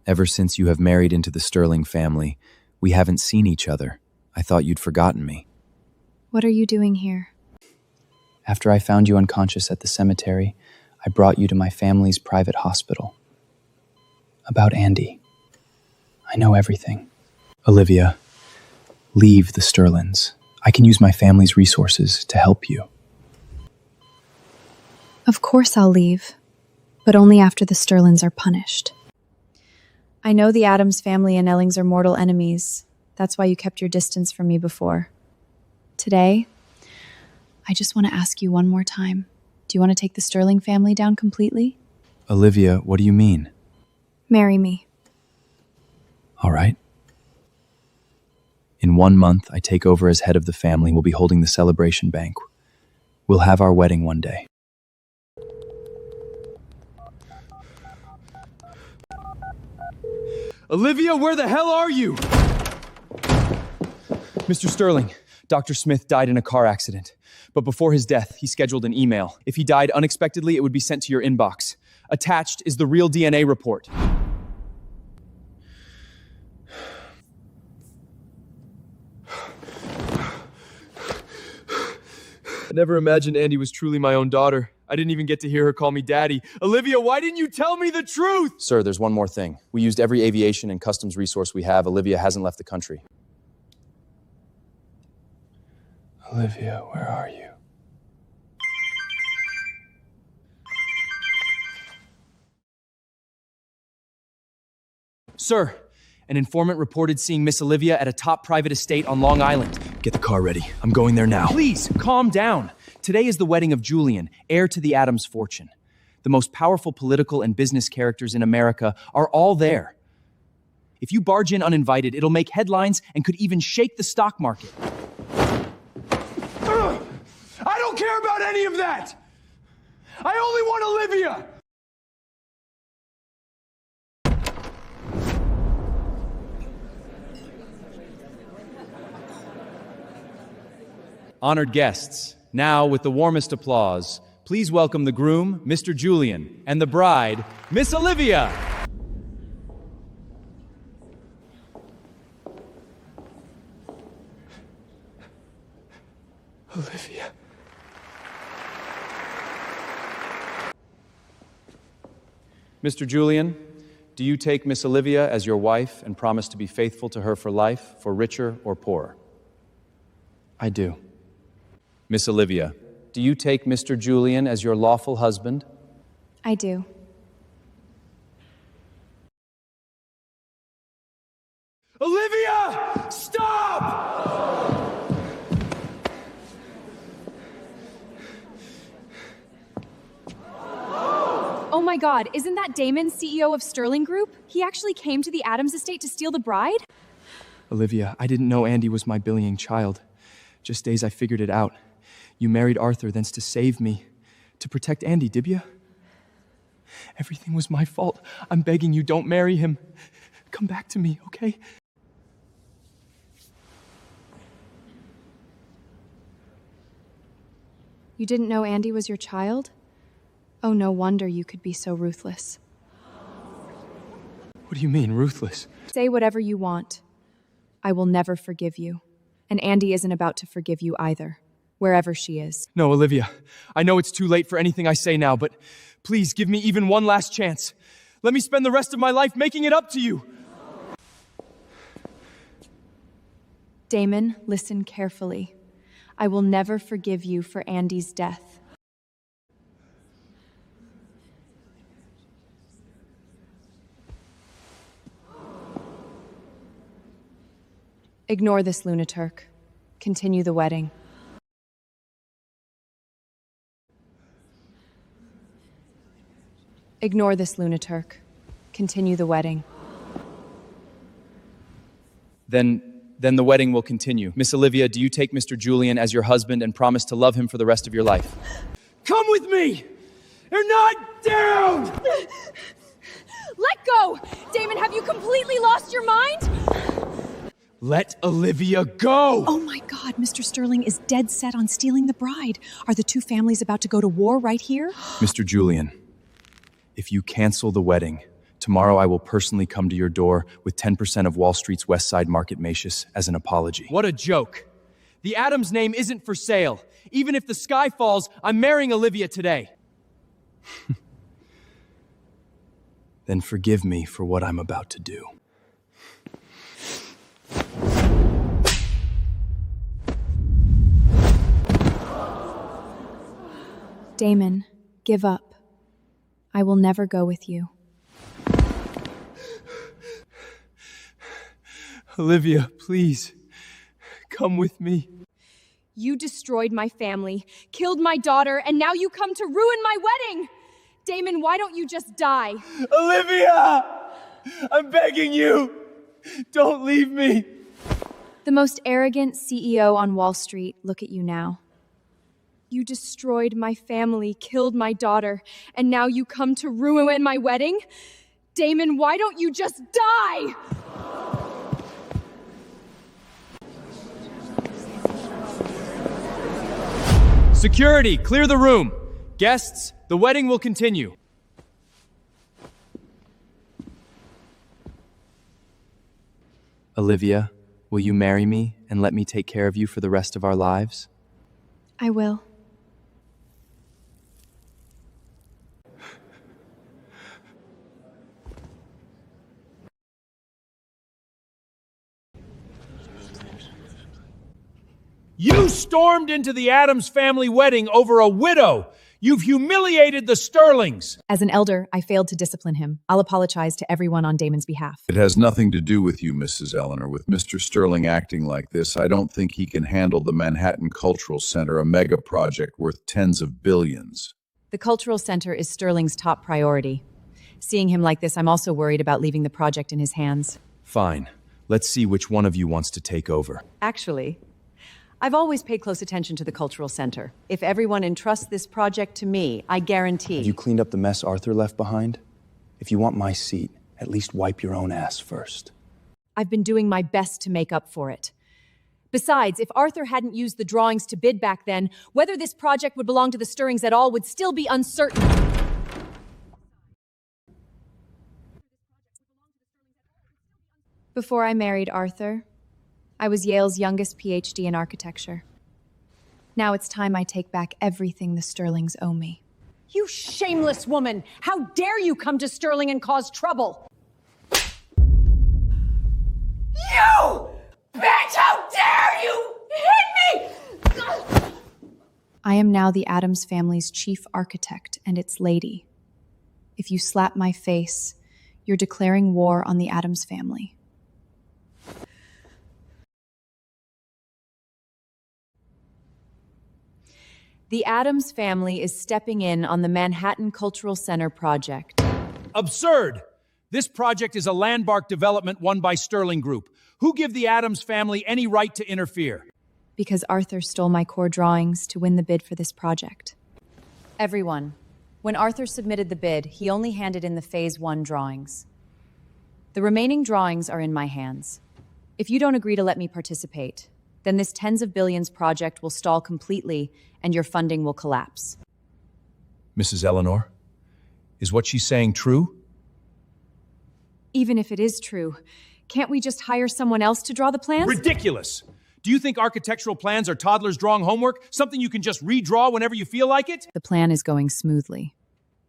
[SPEAKER 9] Ever since you have married into the Sterling family, we haven't seen each other. I thought you'd forgotten me.
[SPEAKER 2] What are you doing here?
[SPEAKER 21] After I found you unconscious at the cemetery, I brought you to my family's private hospital. About Andy. I know everything. Olivia, leave the Sterlings. I can use my family's resources to help you.
[SPEAKER 2] Of course I'll leave, but only after the Sterlings are punished. I know the Addams family and Ellings are mortal enemies. That's why you kept your distance from me before. Today, I just want to ask you one more time. Do you want to take the Sterling family down completely?
[SPEAKER 9] Olivia, what do you mean?
[SPEAKER 2] Marry me.
[SPEAKER 9] All right. In 1 month, I take over as head of the family. We'll be holding the celebration banquet. We'll have our wedding one day.
[SPEAKER 3] Olivia, where the hell are you? Mr. Sterling, Dr. Smith died in a car accident. But before his death, he scheduled an email. If he died unexpectedly, it would be sent to your inbox. Attached is the real DNA report. I never imagined Andy was truly my own daughter. I didn't even get to hear her call me daddy. Olivia, why didn't you tell me the truth?
[SPEAKER 11] Sir, there's one more thing. We used every aviation and customs resource we have. Olivia hasn't left the country.
[SPEAKER 7] Olivia, where are you?
[SPEAKER 3] Sir, an informant reported seeing Miss Olivia at a top private estate on Long Island.
[SPEAKER 9] Get the car ready. I'm going there now.
[SPEAKER 3] Please, calm down. Today is the wedding of Julian, heir to the Addams fortune. The most powerful political and business characters in America are all there. If you barge in uninvited, it'll make headlines and could even shake the stock market. I don't care about any of that! I only want Olivia! Honored guests, now with the warmest applause, please welcome the groom, Mr. Julian, and the bride, Miss Olivia.
[SPEAKER 7] Olivia.
[SPEAKER 11] Mr. Julian, do you take Miss Olivia as your wife and promise to be faithful to her for life, for richer or poorer?
[SPEAKER 21] I do.
[SPEAKER 11] Miss Olivia, do you take Mr. Julian as your lawful husband?
[SPEAKER 2] I do.
[SPEAKER 1] Oh my god, isn't that Damon, CEO of Sterling Group? He actually came to the Adams estate to steal the bride?
[SPEAKER 3] Olivia, I didn't know Andy was my bullying child. Just days I figured it out. You married Arthur thence to save me. To protect Andy, did you? Everything was my fault. I'm begging you, don't marry him. Come back to me, okay?
[SPEAKER 2] You didn't know Andy was your child? Oh, no wonder you could be so ruthless.
[SPEAKER 3] What do you mean, ruthless?
[SPEAKER 2] Say whatever you want. I will never forgive you. And Andy isn't about to forgive you either, wherever she is.
[SPEAKER 3] No, Olivia. I know it's too late for anything I say now, but please give me even one last chance. Let me spend the rest of my life making it up to you.
[SPEAKER 2] Damon, listen carefully. I will never forgive you for Andy's death. Ignore this lunatic. Continue the wedding. Ignore this lunatic. Continue the wedding.
[SPEAKER 3] Then the wedding will continue. Miss Olivia, do you take Mr. Julian as your husband and promise to love him for the rest of your life? Come with me! You're not down!
[SPEAKER 1] Let go! Damon, have you completely lost your mind?
[SPEAKER 3] Let Olivia go!
[SPEAKER 4] Oh my God, Mr. Sterling is dead set on stealing the bride. Are the two families about to go to war right here?
[SPEAKER 3] Mr. Julian, if you cancel the wedding, tomorrow I will personally come to your door with 10% of Wall Street's West Side Market Macius as an apology. What a joke. The Adams name isn't for sale. Even if the sky falls, I'm marrying Olivia today. Then forgive me for what I'm about to do.
[SPEAKER 2] Damon, give up. I will never go with you.
[SPEAKER 3] Olivia, please, come with me.
[SPEAKER 1] You destroyed my family, killed my daughter, and now you come to ruin my wedding! Damon, why don't you just die?
[SPEAKER 3] Olivia! I'm begging you! Don't leave me!
[SPEAKER 2] The most arrogant CEO on Wall Street, look at you now.
[SPEAKER 1] You destroyed my family, killed my daughter, and now you come to ruin my wedding? Damon, why don't you just die?
[SPEAKER 3] Security, clear the room. Guests, the wedding will continue. Olivia, will you marry me and let me take care of you for the rest of our lives?
[SPEAKER 2] I will.
[SPEAKER 15] You stormed into the Adams family wedding over a widow. You've humiliated the Sterlings.
[SPEAKER 14] As an elder, I failed to discipline him. I'll apologize to everyone on Damon's behalf.
[SPEAKER 17] It has nothing to do with you, Mrs. Eleanor. With Mr. Sterling acting like this, I don't think he can handle the Manhattan Cultural Center, a mega project worth tens of billions.
[SPEAKER 14] The Cultural Center is Sterling's top priority. Seeing him like this, I'm also worried about leaving the project in his hands.
[SPEAKER 3] Fine. Let's see which one of you wants to take over.
[SPEAKER 14] Actually, I've always paid close attention to the Cultural Center. If everyone entrusts this project to me, I guarantee...
[SPEAKER 7] Have you cleaned up the mess Arthur left behind? If you want my seat, at least wipe your own ass first.
[SPEAKER 14] I've been doing my best to make up for it. Besides, if Arthur hadn't used the drawings to bid back then, whether this project would belong to the Sterlings at all would still be uncertain.
[SPEAKER 2] Before I married Arthur, I was Yale's youngest PhD in architecture. Now it's time I take back everything the Sterlings owe me.
[SPEAKER 4] You shameless woman! How dare you come to Sterling and cause trouble?
[SPEAKER 10] You! Bitch, how dare you hit me!
[SPEAKER 2] I am now the Adams family's chief architect and its lady. If you slap my face, you're declaring war on the Adams family. The Addams family is stepping in on the Manhattan Cultural Center project.
[SPEAKER 15] Absurd! This project is a landmark development won by Sterling Group. Who give the Addams family any right to interfere?
[SPEAKER 2] Because Arthur stole my core drawings to win the bid for this project. Everyone, when Arthur submitted the bid, he only handed in the Phase 1 drawings. The remaining drawings are in my hands. If you don't agree to let me participate, then this tens of billions project will stall completely and your funding will collapse.
[SPEAKER 15] Mrs. Eleanor, is what she's saying true?
[SPEAKER 2] Even if it is true, can't we just hire someone else to draw the plans?
[SPEAKER 15] Ridiculous! Do you think architectural plans are toddlers drawing homework? Something you can just redraw whenever you feel like it?
[SPEAKER 2] The plan is going smoothly.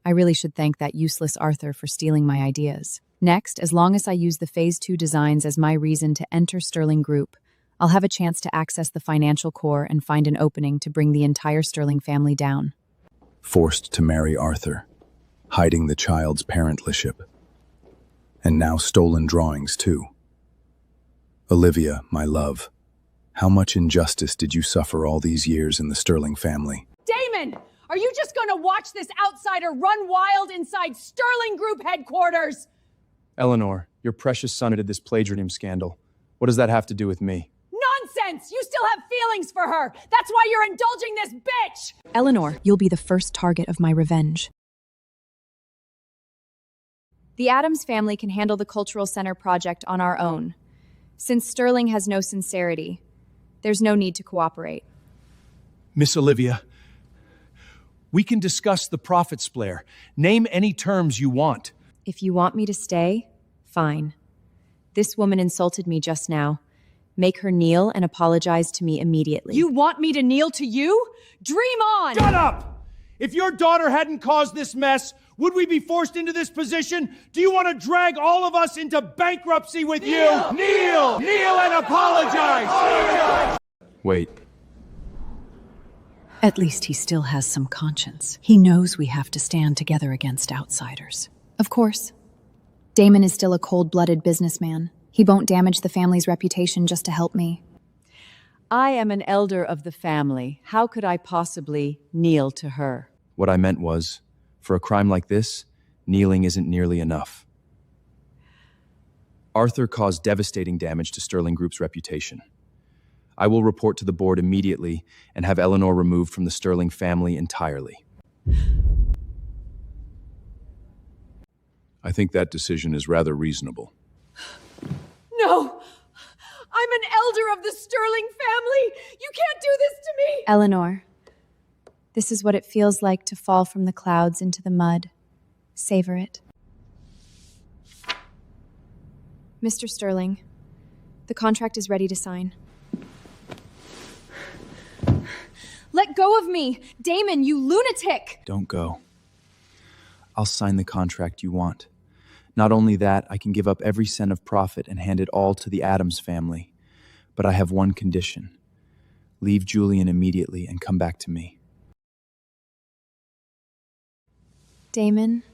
[SPEAKER 2] I really should thank that useless Arthur for stealing my ideas. Next, as long as I use the Phase 2 designs as my reason to enter Sterling Group, I'll have a chance to access the financial core and find an opening to bring the entire Sterling family down.
[SPEAKER 9] Forced to marry Arthur, hiding the child's parentleship. And now stolen drawings, too. Olivia, my love, how much injustice did you suffer all these years in the Sterling family?
[SPEAKER 1] Damon! Are you just gonna watch this outsider run wild inside Sterling Group headquarters?
[SPEAKER 3] Eleanor, your precious son did this plagiarism scandal. What does that have to do with me?
[SPEAKER 1] Nonsense! You still have feelings for her! That's why you're indulging this bitch!
[SPEAKER 2] Eleanor, you'll be the first target of my revenge. The Addams family can handle the Cultural Center project on our own. Since Sterling has no sincerity, there's no need to cooperate.
[SPEAKER 15] Miss Olivia, we can discuss the profit splare. Name any terms you want.
[SPEAKER 2] If you want me to stay, fine. This woman insulted me just now. Make her kneel and apologize to me immediately.
[SPEAKER 1] You want me to kneel to you? Dream on!
[SPEAKER 15] Shut up! If your daughter hadn't caused this mess, would we be forced into this position? Do you want to drag all of us into bankruptcy with you? Kneel! Kneel and apologize!
[SPEAKER 3] Wait.
[SPEAKER 4] At least he still has some conscience. He knows we have to stand together against outsiders.
[SPEAKER 2] Of course. Damon is still a cold-blooded businessman. He won't damage the family's reputation just to help me.
[SPEAKER 14] I am an elder of the family. How could I possibly kneel to her?
[SPEAKER 3] What I meant was, for a crime like this, kneeling isn't nearly enough. Arthur caused devastating damage to Sterling Group's reputation. I will report to the board immediately and have Eleanor removed from the Sterling family entirely.
[SPEAKER 17] I think that decision is rather reasonable.
[SPEAKER 1] No! I'm an elder of the Sterling family! You can't do this to me!
[SPEAKER 2] Eleanor, this is what it feels like to fall from the clouds into the mud. Savor it. Mr. Sterling, the contract is ready to sign. Let go of me! Damon, you lunatic!
[SPEAKER 3] Don't go. I'll sign the contract you want. Not only that, I can give up every cent of profit and hand it all to the Addams family. But I have one condition. Leave Julian immediately and come back to me.
[SPEAKER 2] Damon,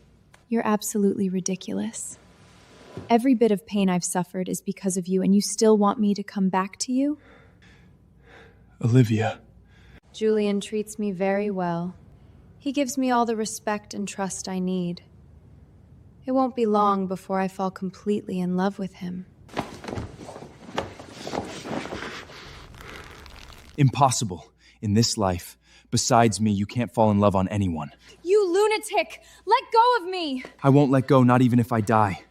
[SPEAKER 2] you're absolutely ridiculous. Every bit of pain I've suffered is because of you, and you still want me to come back to you?
[SPEAKER 7] Olivia.
[SPEAKER 2] Julian treats me very well. He gives me all the respect and trust I need. It won't be long before I fall completely in love with him.
[SPEAKER 3] Impossible. In this life, besides me, you can't fall in love on anyone.
[SPEAKER 1] You lunatic! Let go of me!
[SPEAKER 3] I won't let go, not even if I die.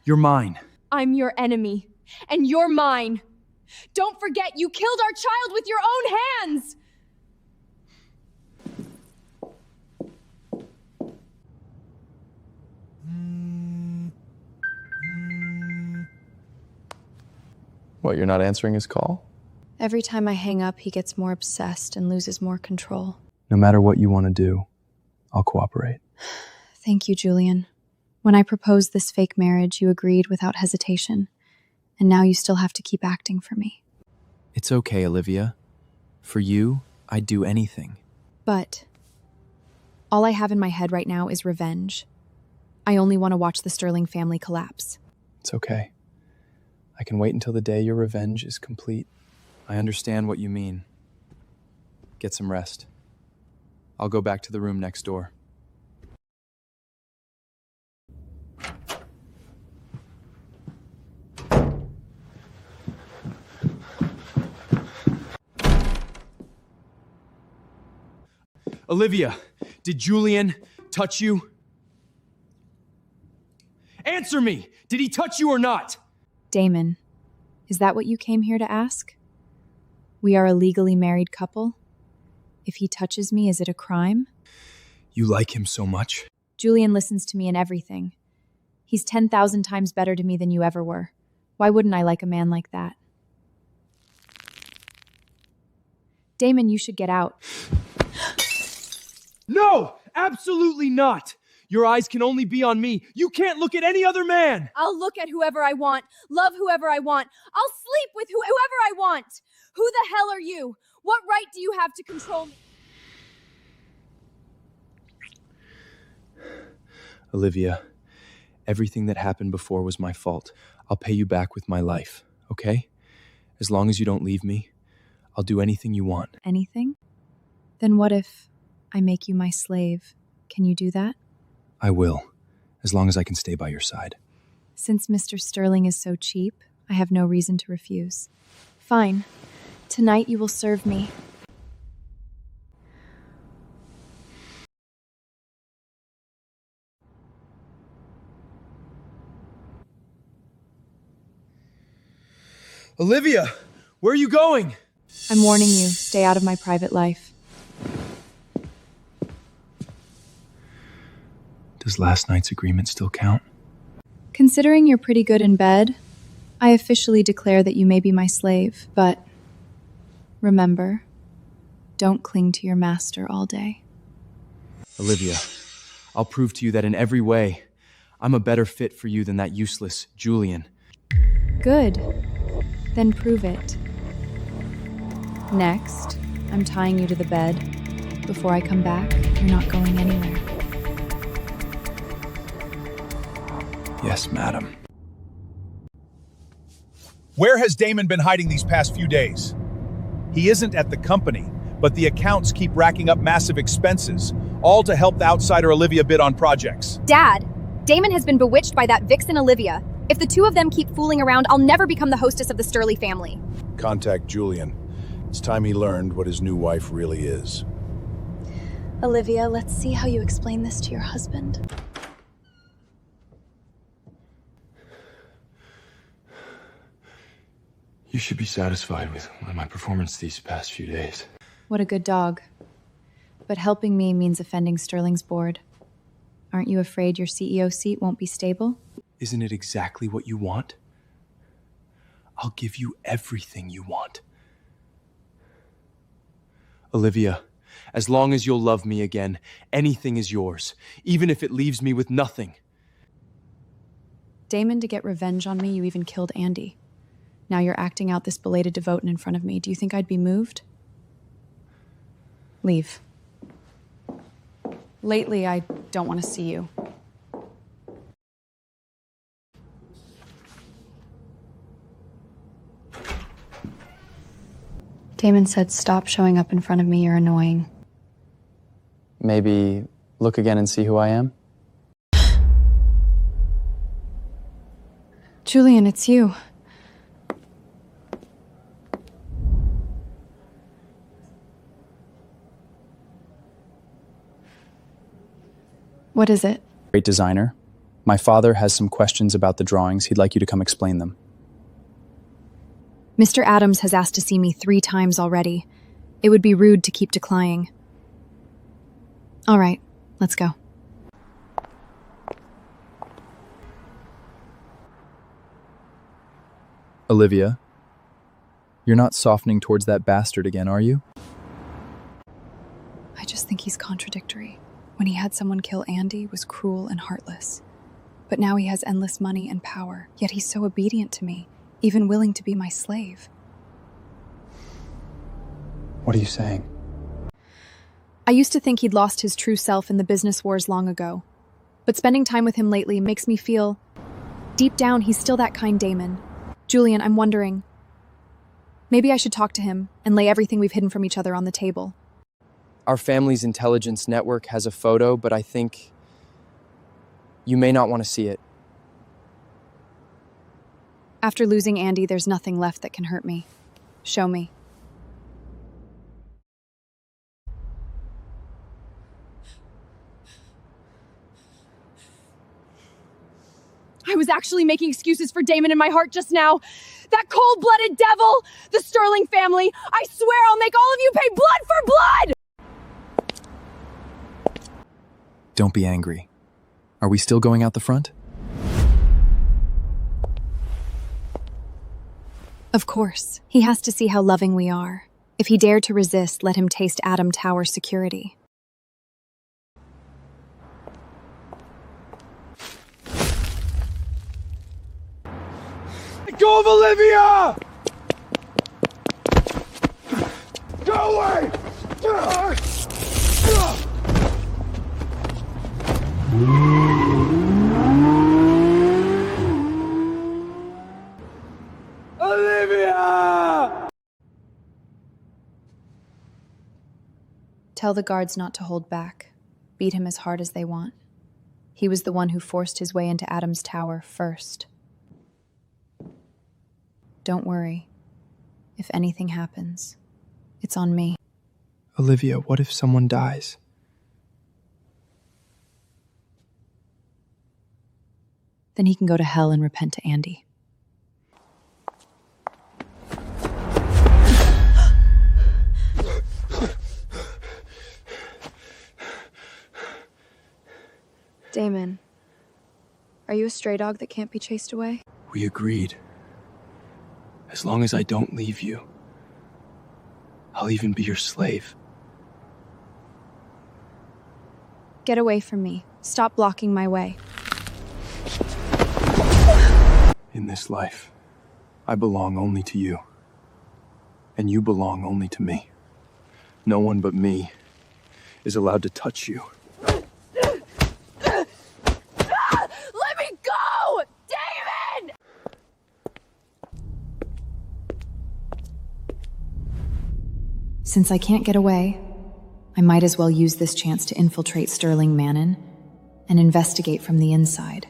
[SPEAKER 3] You're mine.
[SPEAKER 1] I'm your enemy, and you're mine. Don't forget, you killed our child with your own hands!
[SPEAKER 3] What, you're not answering his call?
[SPEAKER 2] Every time I hang up, he gets more obsessed and loses more control.
[SPEAKER 7] No matter what you want to do, I'll cooperate.
[SPEAKER 2] Thank you, Julian. When I proposed this fake marriage, you agreed without hesitation. And now you still have to keep acting for me.
[SPEAKER 3] It's okay, Olivia. For you, I'd do anything.
[SPEAKER 2] But all I have in my head right now is revenge. I only want to watch the Sterling family collapse.
[SPEAKER 7] It's okay. I can wait until the day your revenge is complete.
[SPEAKER 3] I understand what you mean. Get some rest. I'll go back to the room next door. Olivia, did Julian touch you? Answer me! Did he touch you or not?
[SPEAKER 2] Damon, is that what you came here to ask? We are a legally married couple. If he touches me, is it a crime?
[SPEAKER 3] You like him so much?
[SPEAKER 2] Julian listens to me in everything. He's 10,000 times better to me than you ever were. Why wouldn't I like a man like that? Damon, you should get out.
[SPEAKER 3] No! Absolutely not! Your eyes can only be on me. You can't look at any other man!
[SPEAKER 1] I'll look at whoever I want, love whoever I want. I'll sleep with whoever I want. Who the hell are you? What right do you have to control me?
[SPEAKER 3] Olivia, everything that happened before was my fault. I'll pay you back with my life, okay? As long as you don't leave me, I'll do anything you want.
[SPEAKER 2] Anything? Then what if I make you my slave? Can you do that?
[SPEAKER 3] I will, as long as I can stay by your side.
[SPEAKER 2] Since Mr. Sterling is so cheap, I have no reason to refuse. Fine. Tonight you will serve me.
[SPEAKER 3] Olivia, where are you going?
[SPEAKER 2] I'm warning you, stay out of my private life.
[SPEAKER 3] Does last night's agreement still count?
[SPEAKER 2] Considering you're pretty good in bed, I officially declare that you may be my slave, but remember, don't cling to your master all day.
[SPEAKER 3] Olivia, I'll prove to you that in every way, I'm a better fit for you than that useless Julian.
[SPEAKER 2] Good. Then prove it. Next, I'm tying you to the bed. Before I come back, you're not going anywhere.
[SPEAKER 3] Yes, madam.
[SPEAKER 15] Where has Damon been hiding these past few days? He isn't at the company, but the accounts keep racking up massive expenses, all to help the outsider Olivia bid on projects.
[SPEAKER 5] Dad, Damon has been bewitched by that vixen Olivia. If the two of them keep fooling around, I'll never become the hostess of the Sterling family.
[SPEAKER 17] Contact Julian. It's time he learned what his new wife really is.
[SPEAKER 18] Olivia, let's see how you explain this to your husband.
[SPEAKER 7] You should be satisfied with my performance these past few days.
[SPEAKER 2] What a good dog. But helping me means offending Sterling's board. Aren't you afraid your CEO seat won't be stable?
[SPEAKER 3] Isn't it exactly what you want? I'll give you everything you want. Olivia, as long as you'll love me again, anything is yours, even if it leaves me with nothing.
[SPEAKER 2] Damon, to get revenge on me, you even killed Andy. Now you're acting out this belated devotion in front of me. Do you think I'd be moved? Leave. Lately, I don't want to see you.
[SPEAKER 18] Damon said, stop showing up in front of me, you're annoying.
[SPEAKER 21] Maybe look again and see who I am?
[SPEAKER 2] Julian, it's you. What is it?
[SPEAKER 21] Great designer. My father has some questions about the drawings. He'd like you to come explain them.
[SPEAKER 2] Mr. Adams has asked to see me 3 times already. It would be rude to keep declining. All right, let's go.
[SPEAKER 9] Olivia, you're not softening towards that bastard again, are you?
[SPEAKER 18] I just think he's contradictory. When he had someone kill Andy, was cruel and heartless. But now he has endless money and power, yet he's so obedient to me, even willing to be my slave.
[SPEAKER 21] What are you saying?
[SPEAKER 2] I used to think he'd lost his true self in the business wars long ago. But spending time with him lately makes me feel, deep down, he's still that kind Damon. Julian, I'm wondering, maybe I should talk to him and lay everything we've hidden from each other on the table.
[SPEAKER 3] Our family's intelligence network has a photo, but I think you may not want to see it.
[SPEAKER 18] After losing Andy, there's nothing left that can hurt me. Show me.
[SPEAKER 1] I was actually making excuses for Damon in my heart just now. That cold-blooded devil! The Sterling family! I swear I'll make all of you pay blood for blood!
[SPEAKER 9] Don't be angry. Are we still going out the front?
[SPEAKER 18] Of course. He has to see how loving we are. If he dared to resist, let him taste Atom Tower security.
[SPEAKER 3] Let go of Olivia! Go away! Olivia!
[SPEAKER 18] Tell the guards not to hold back. Beat him as hard as they want. He was the one who forced his way into Adam's tower first. Don't worry. If anything happens, it's on me.
[SPEAKER 7] Olivia, what if someone dies?
[SPEAKER 18] Then he can go to hell and repent to Andy. Damon, are you a stray dog that can't be chased away?
[SPEAKER 7] We agreed. As long as I don't leave you, I'll even be your slave.
[SPEAKER 18] Get away from me. Stop blocking my way.
[SPEAKER 7] In this life, I belong only to you. And you belong only to me. No one but me is allowed to touch you.
[SPEAKER 10] Let me go! Damon!
[SPEAKER 18] Since I can't get away, I might as well use this chance to infiltrate Sterling Manor and investigate from the inside.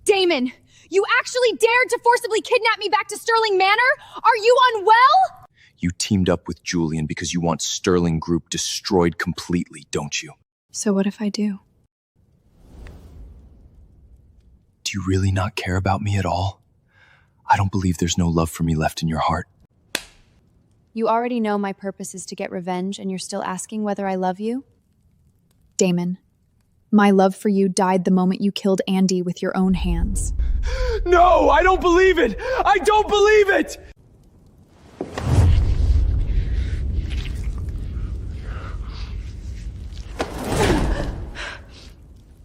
[SPEAKER 1] Damon, you actually dared to forcibly kidnap me back to Sterling Manor? Are you unwell?
[SPEAKER 9] You teamed up with Julian because you want Sterling Group destroyed completely, don't you?
[SPEAKER 18] So what if I do?
[SPEAKER 9] Do you really not care about me at all? I don't believe there's no love for me left in your heart.
[SPEAKER 18] You already know my purpose is to get revenge, and you're still asking whether I love you? Damon, my love for you died the moment you killed Andy with your own hands.
[SPEAKER 3] No, I don't believe it! I don't believe it!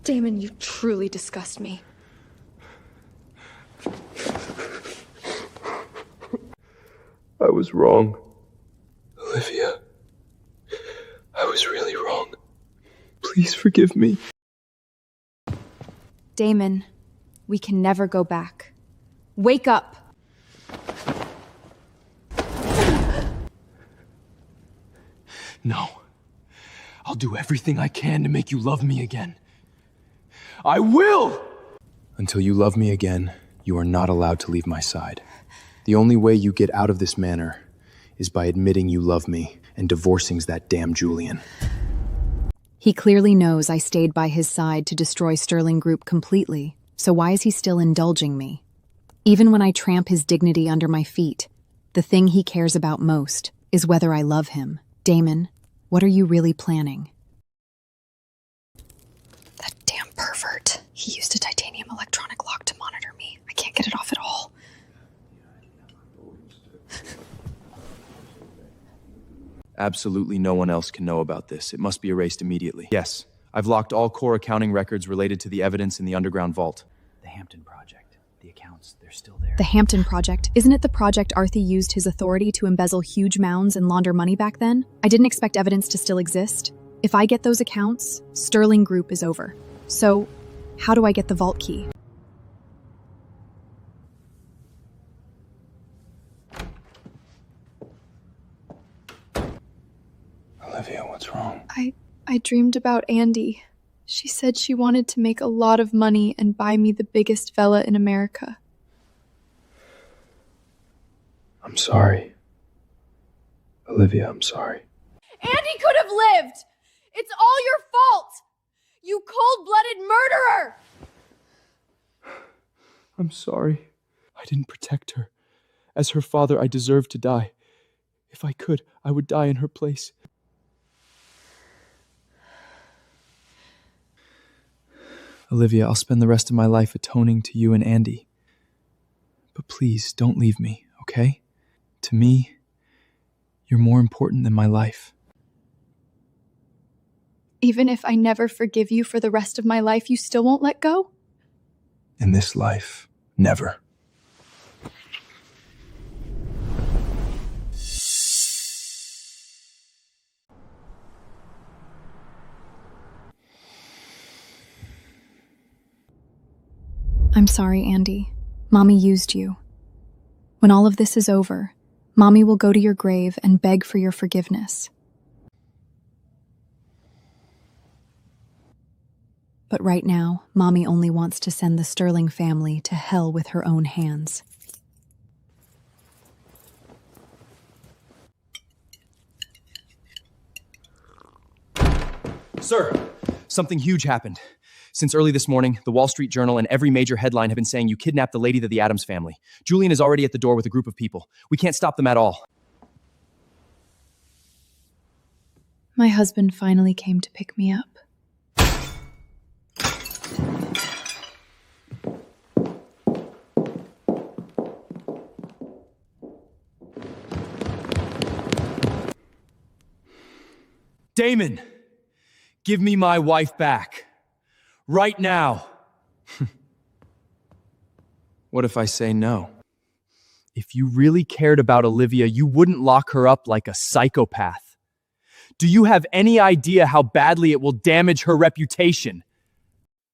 [SPEAKER 6] Damon, you truly disgust me.
[SPEAKER 7] I was wrong. Olivia, I was really wrong. Please forgive me.
[SPEAKER 18] Damon, we can never go back. Wake up!
[SPEAKER 3] No. I'll do everything I can to make you love me again. I will!
[SPEAKER 9] Until you love me again, you are not allowed to leave my side. The only way you get out of this manor is by admitting you love me and divorcing that damn Julian.
[SPEAKER 18] He clearly knows I stayed by his side to destroy Sterling Group completely, so why is he still indulging me? Even when I tramp his dignity under my feet, the thing he cares about most is whether I love him. Damon, what are you really planning?
[SPEAKER 6] That damn pervert. He used a titanium electronic lock to monitor me. I can't get it off at all.
[SPEAKER 3] Absolutely no one else can know about this. It must be erased immediately. Yes, I've locked all core accounting records related to the evidence in the underground vault.
[SPEAKER 21] The Hampton Project. The accounts, they're still there.
[SPEAKER 18] The Hampton Project. Isn't it the project Arthur used his authority to embezzle huge mounds and launder money back then? I didn't expect evidence to still exist. If I get those accounts, Sterling Group is over. So, How do I get the vault key?
[SPEAKER 7] Olivia, what's wrong?
[SPEAKER 6] I dreamed about Andy. She said she wanted to make a lot of money and buy me the biggest villa in America.
[SPEAKER 7] I'm sorry. Olivia, I'm sorry.
[SPEAKER 10] Andy could have lived! It's all your fault! You cold-blooded murderer!
[SPEAKER 3] I'm sorry. I didn't protect her. As her father, I deserve to die. If I could, I would die in her place. Olivia, I'll spend the rest of my life atoning to you and Andy. But please, don't leave me, okay? To me, you're more important than my life.
[SPEAKER 6] Even if I never forgive you for the rest of my life, you still won't let go?
[SPEAKER 7] In this life, never.
[SPEAKER 18] I'm sorry, Andy. Mommy used you. When all of this is over, Mommy will go to your grave and beg for your forgiveness. But right now, Mommy only wants to send the Sterling family to hell with her own hands.
[SPEAKER 3] Sir, something huge happened. Since early this morning, the Wall Street Journal and every major headline have been saying you kidnapped the lady of the Addams family. Julian is already at the door with a group of people. We can't stop them at all.
[SPEAKER 6] My husband finally came to pick me up.
[SPEAKER 3] Damon, give me my wife back. Right now. What if I say no? If you really cared about Olivia, you wouldn't lock her up like a psychopath. Do you have any idea how badly it will damage her reputation?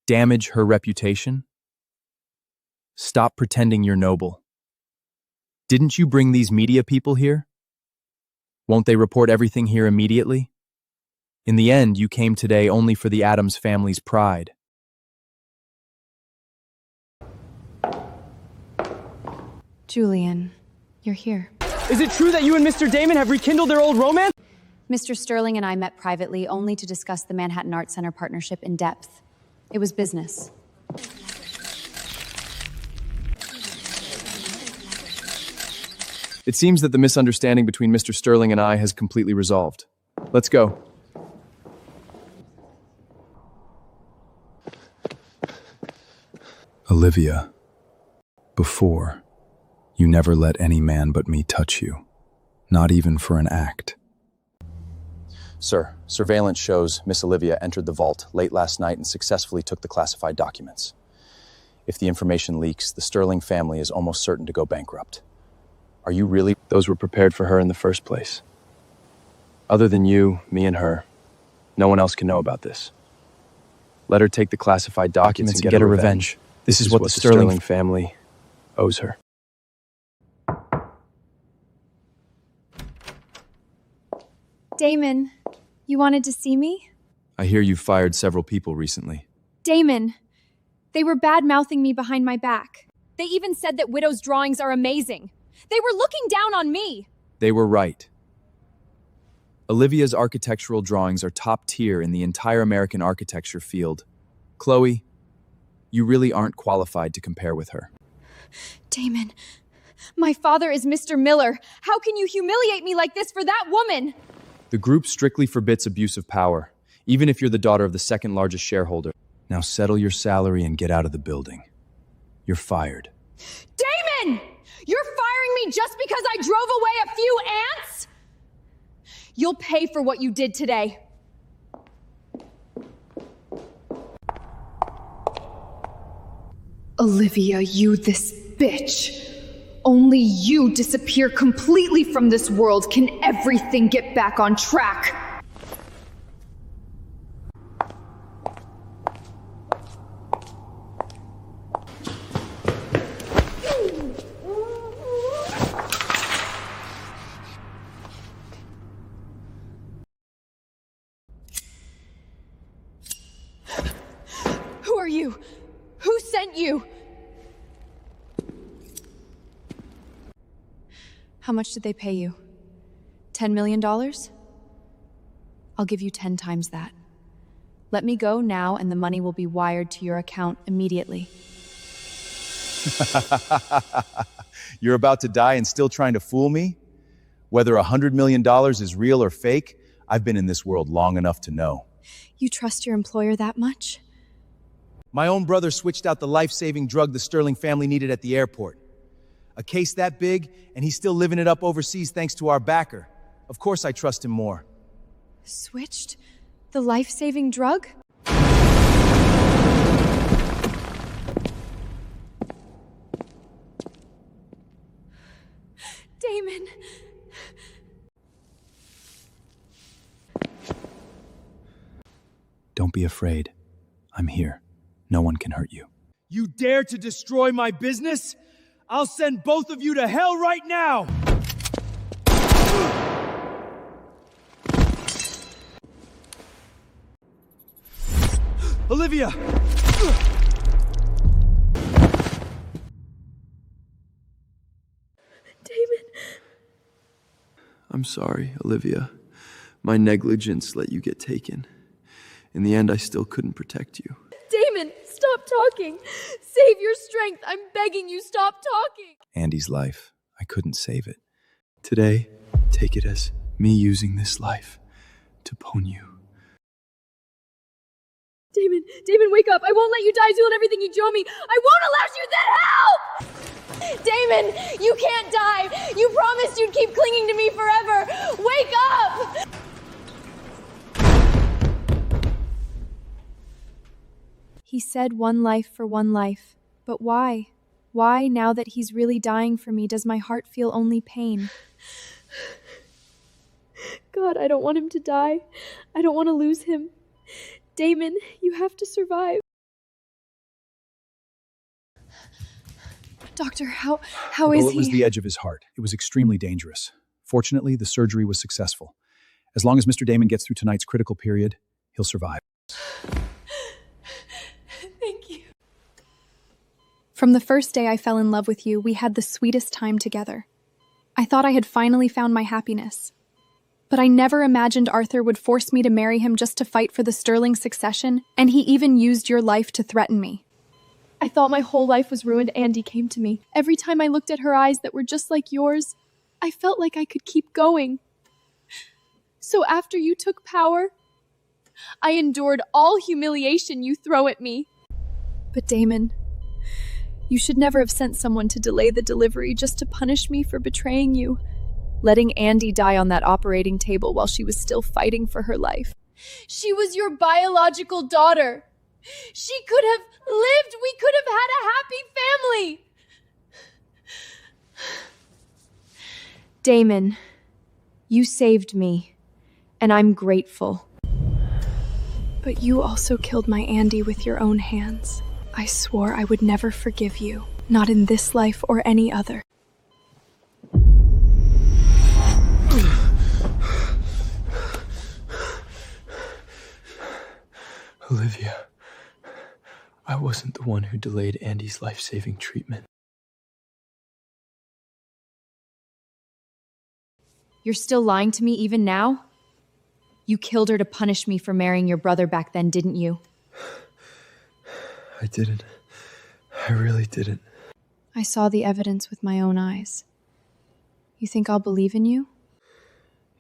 [SPEAKER 3] Damage her reputation? Stop pretending you're noble. Didn't you bring these media people here? Won't they report everything here immediately? In the end, you came today only for the Addams family's pride.
[SPEAKER 6] Julian, you're here.
[SPEAKER 3] Is it true that you and Mr. Damon have rekindled their old romance?
[SPEAKER 2] Mr. Sterling and I met privately only to discuss the Manhattan Art Center partnership in depth. It was business.
[SPEAKER 3] It seems that the misunderstanding between Mr. Sterling and I has completely resolved. Let's go.
[SPEAKER 9] Olivia, before, you never let any man but me touch you, not even for an act.
[SPEAKER 11] Sir, surveillance shows Miss Olivia entered the vault late last night and successfully took the classified documents. If the information leaks, the Sterling family is almost certain to go bankrupt. Are you really?
[SPEAKER 3] Those were prepared for her in the first place. Other than you, me, and her, no one else can know about this. Let her take the classified documents and get her revenge. This is what the Sterling family owes her.
[SPEAKER 6] Damon, you wanted to see me?
[SPEAKER 3] I hear you've fired several people recently.
[SPEAKER 1] Damon, they were bad-mouthing me behind my back. They even said that Widow's drawings are amazing. They were looking down on me.
[SPEAKER 3] They were right. Olivia's architectural drawings are top tier in the entire American architecture field. Chloe, you really aren't qualified to compare with her.
[SPEAKER 1] Damon, my father is Mr. Miller. How can you humiliate me like this for that woman?
[SPEAKER 3] The group strictly forbids abuse of power, even if you're the daughter of the second largest shareholder. Now settle your salary and get out of the building. You're fired.
[SPEAKER 1] Damon! You're firing me just because I drove away a few ants? You'll pay for what you did today.
[SPEAKER 6] Olivia, you this bitch. Only you disappear completely from this world can everything get back on track.
[SPEAKER 2] How much did they pay you? $10 million? I'll give you 10 times that. Let me go now, and the money will be wired to your account immediately.
[SPEAKER 11] You're about to die and still trying to fool me? Whether $100 million is real or fake, I've been in this world long enough to know.
[SPEAKER 2] You trust your employer that much?
[SPEAKER 3] My own brother switched out the life-saving drug the Sterling family needed at the airport. A case that big, and he's still living it up overseas thanks to our backer. Of course I trust him more.
[SPEAKER 2] Switched? The life-saving drug? Damon!
[SPEAKER 9] Don't be afraid. I'm here. No one can hurt you.
[SPEAKER 3] You dare to destroy my business? I'll send both of you to hell right now! Olivia!
[SPEAKER 6] Damon!
[SPEAKER 7] I'm sorry, Olivia. My negligence let you get taken. In the end, I still couldn't protect you.
[SPEAKER 10] Damon, stop talking. Save your strength. I'm begging you, stop talking.
[SPEAKER 9] Andy's life. I couldn't save it.
[SPEAKER 7] Today, take it as me using this life to pwn you.
[SPEAKER 10] Damon, wake up. I won't let you die till everything you show me. I won't allow you that help! Damon, you can't die. You promised you'd keep clinging to me forever. Wake up!
[SPEAKER 2] He said one life for one life. But why? Why, now that he's really dying for me, does my heart feel only pain?
[SPEAKER 10] God, I don't want him to die. I don't want to lose him. Damon, you have to survive.
[SPEAKER 2] Doctor, how is he?
[SPEAKER 15] It was the edge of his heart. It was extremely dangerous. Fortunately, the surgery was successful. As long as Mr. Damon gets through tonight's critical period, he'll survive.
[SPEAKER 10] Thank you.
[SPEAKER 18] From the first day I fell in love with you, we had the sweetest time together. I thought I had finally found my happiness. But I never imagined Arthur would force me to marry him just to fight for the Sterling succession, and he even used your life to threaten me.
[SPEAKER 10] I thought my whole life was ruined. Andy came to me. Every time I looked at her eyes that were just like yours, I felt like I could keep going. So after you took power, I endured all humiliation you throw at me. But Damon, you should never have sent someone to delay the delivery just to punish me for betraying you. Letting Andy die on that operating table while she was still fighting for her life. She was your biological daughter. She could have lived. We could have had a happy family.
[SPEAKER 2] Damon, you saved me, and I'm grateful.
[SPEAKER 18] But you also killed my Andy with your own hands. I swore I would never forgive you, not in this life or any other.
[SPEAKER 7] Olivia, I wasn't the one who delayed Andy's life-saving treatment.
[SPEAKER 2] You're still lying to me even now? You killed her to punish me for marrying your brother back then, didn't you?
[SPEAKER 7] I didn't. I really didn't.
[SPEAKER 2] I saw the evidence with my own eyes. You think I'll believe in you?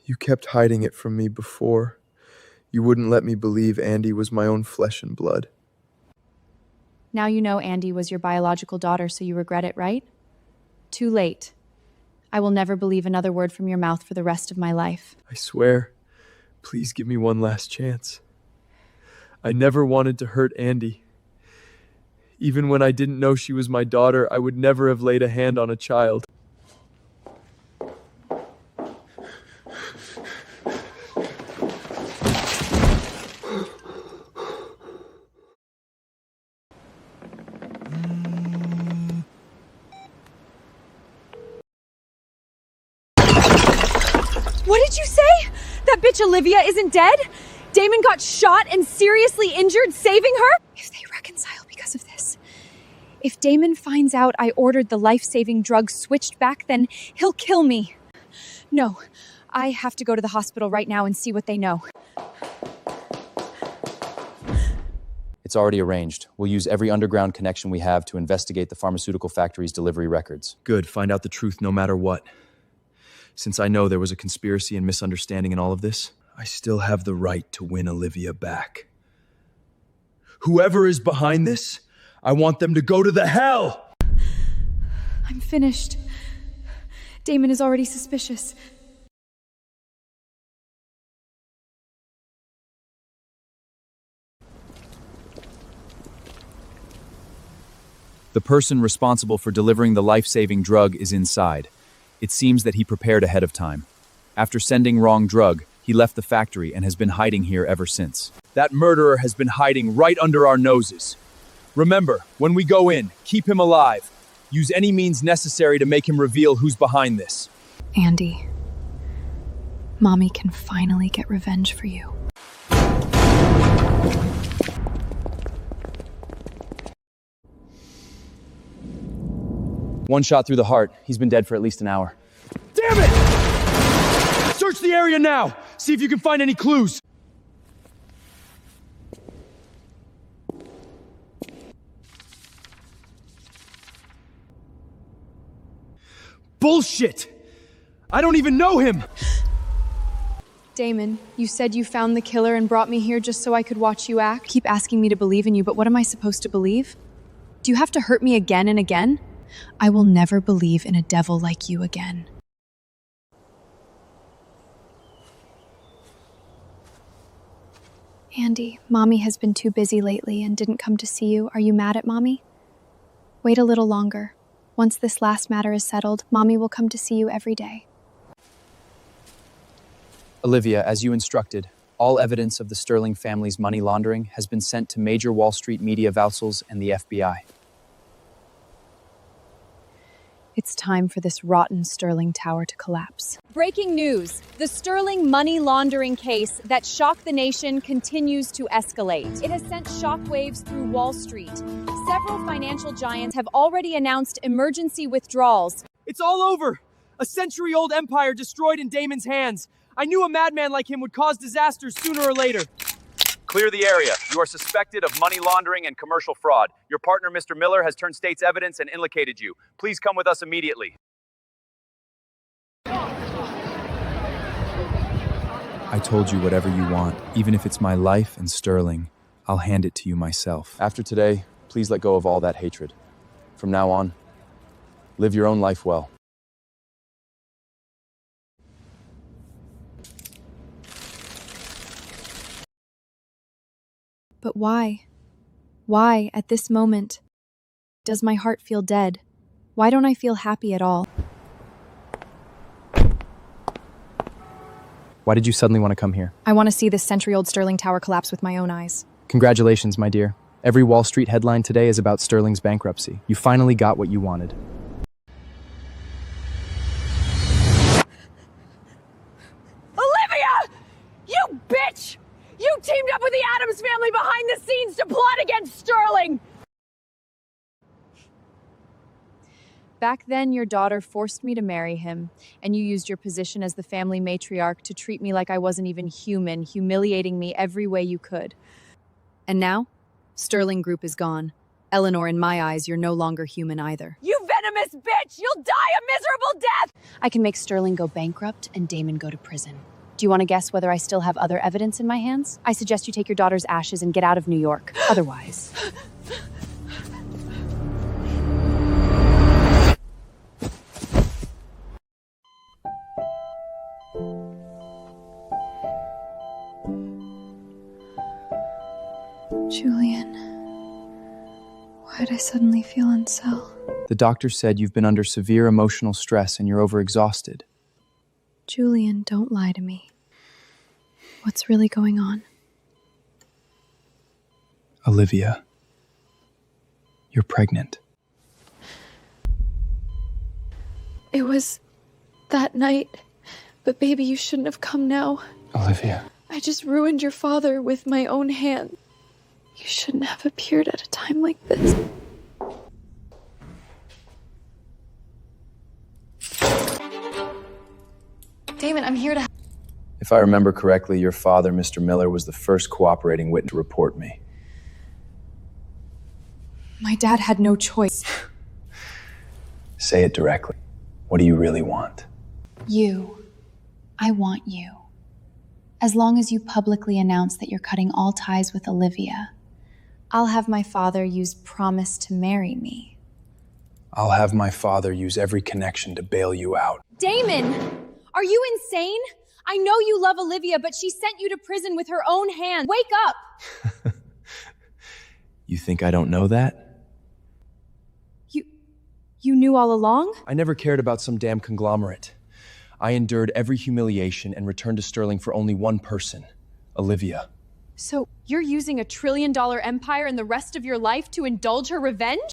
[SPEAKER 7] You kept hiding it from me before. You wouldn't let me believe Andy was my own flesh and blood.
[SPEAKER 2] Now you know Andy was your biological daughter, so you regret it, right? Too late. I will never believe another word from your mouth for the rest of my life.
[SPEAKER 7] I swear. Please give me one last chance. I never wanted to hurt Andy. Even when I didn't know she was my daughter, I would never have laid a hand on a child.
[SPEAKER 1] What did you say? That bitch Olivia isn't dead? Damon got shot and seriously injured saving her?
[SPEAKER 18] If they reconcile because of this,
[SPEAKER 1] If Damon finds out I ordered the life-saving drug switched back, then he'll kill me. No, I have to go to the hospital right now and see what they know.
[SPEAKER 11] It's already arranged. We'll use every underground connection we have to investigate the pharmaceutical factory's delivery records.
[SPEAKER 3] Good, find out the truth no matter what. Since I know there was a conspiracy and misunderstanding in all of this, I still have the right to win Olivia back. Whoever is behind this, I want them to go to the hell!
[SPEAKER 10] I'm finished. Damon is already suspicious.
[SPEAKER 9] The person responsible for delivering the life-saving drug is inside. It seems that he prepared ahead of time. After sending wrong drug, he left the factory and has been hiding here ever since. That murderer has been hiding right under our noses. Remember, when we go in, keep him alive. Use any means necessary to make him reveal who's behind this.
[SPEAKER 6] Andy, Mommy can finally get revenge for you.
[SPEAKER 11] One shot through the heart. He's been dead for at least an hour.
[SPEAKER 3] Damn it! Search the area now! See if you can find any clues! Bullshit! I don't even know him!
[SPEAKER 10] Damon, you said you found the killer and brought me here just so I could watch you act? Keep asking me to believe in you, but what am I supposed to believe? Do you have to hurt me again and again? I will never believe in a devil like you again. Andy, Mommy has been too busy lately and didn't come to see you. Are you mad at Mommy? Wait a little longer. Once this last matter is settled, Mommy will come to see you every day.
[SPEAKER 11] Olivia, as you instructed, all evidence of the Sterling family's money laundering has been sent to major Wall Street media vassals and the FBI.
[SPEAKER 2] It's time for this rotten Sterling Tower to collapse.
[SPEAKER 1] Breaking news. The Sterling money laundering case that shocked the nation continues to escalate. It has sent shockwaves through Wall Street. Several financial giants have already announced emergency withdrawals.
[SPEAKER 3] It's all over! A century-old empire destroyed in Damon's hands. I knew a madman like him would cause disasters sooner or later.
[SPEAKER 11] Clear the area. You are suspected of money laundering and commercial fraud. Your partner, Mr. Miller, has turned state's evidence and implicated you. Please come with us immediately.
[SPEAKER 9] I told you whatever you want, even if it's my life and Sterling, I'll hand it to you myself.
[SPEAKER 11] After today, please let go of all that hatred. From now on, live your own life well.
[SPEAKER 10] But why? Why, at this moment? Does my heart feel dead? Why don't I feel happy at all?
[SPEAKER 21] Why did you suddenly want to come here?
[SPEAKER 10] I want to see this century-old Sterling Tower collapse with my own eyes.
[SPEAKER 21] Congratulations, my dear. Every Wall Street headline today is about Sterling's bankruptcy. You finally got what you wanted.
[SPEAKER 13] Olivia! You bitch! You teamed up with the Addams family behind the scenes to plot against Sterling!
[SPEAKER 1] Back then, your daughter forced me to marry him, and you used your position as the family matriarch to treat me like I wasn't even human, humiliating me every way you could.
[SPEAKER 2] And now, Sterling Group is gone. Eleanor, in my eyes, you're no longer human either.
[SPEAKER 13] You venomous bitch! You'll die a miserable death!
[SPEAKER 16] I can make Sterling go bankrupt and Damon go to prison. Do you want to guess whether I still have other evidence in my hands? I suggest you take your daughter's ashes and get out of New York. Otherwise...
[SPEAKER 6] Julian, why'd I suddenly feel unwell?
[SPEAKER 21] The doctor said you've been under severe emotional stress and you're overexhausted.
[SPEAKER 6] Julian, don't lie to me. What's really going on?
[SPEAKER 21] Olivia, you're pregnant.
[SPEAKER 10] It was that night. But baby, you shouldn't have come now.
[SPEAKER 21] Olivia.
[SPEAKER 10] I just ruined your father with my own hand. You shouldn't have appeared at a time like this.
[SPEAKER 6] Damon, I'm here to...
[SPEAKER 11] If I remember correctly, your father, Mr. Miller, was the first cooperating witness to report me.
[SPEAKER 10] My dad had no choice.
[SPEAKER 11] Say it directly. What do you really want?
[SPEAKER 16] You. I want you. As long as you publicly announce that you're cutting all ties with Olivia, I'll have my father use promise to marry me.
[SPEAKER 11] I'll have my father use every connection to bail you out.
[SPEAKER 1] Damon! Are you insane? I know you love Olivia, but she sent you to prison with her own hand. Wake up!
[SPEAKER 3] You think I don't know that?
[SPEAKER 1] You knew all along?
[SPEAKER 3] I never cared about some damn conglomerate. I endured every humiliation and returned to Sterling for only one person, Olivia.
[SPEAKER 1] So you're using a $1 trillion empire and the rest of your life to indulge her revenge?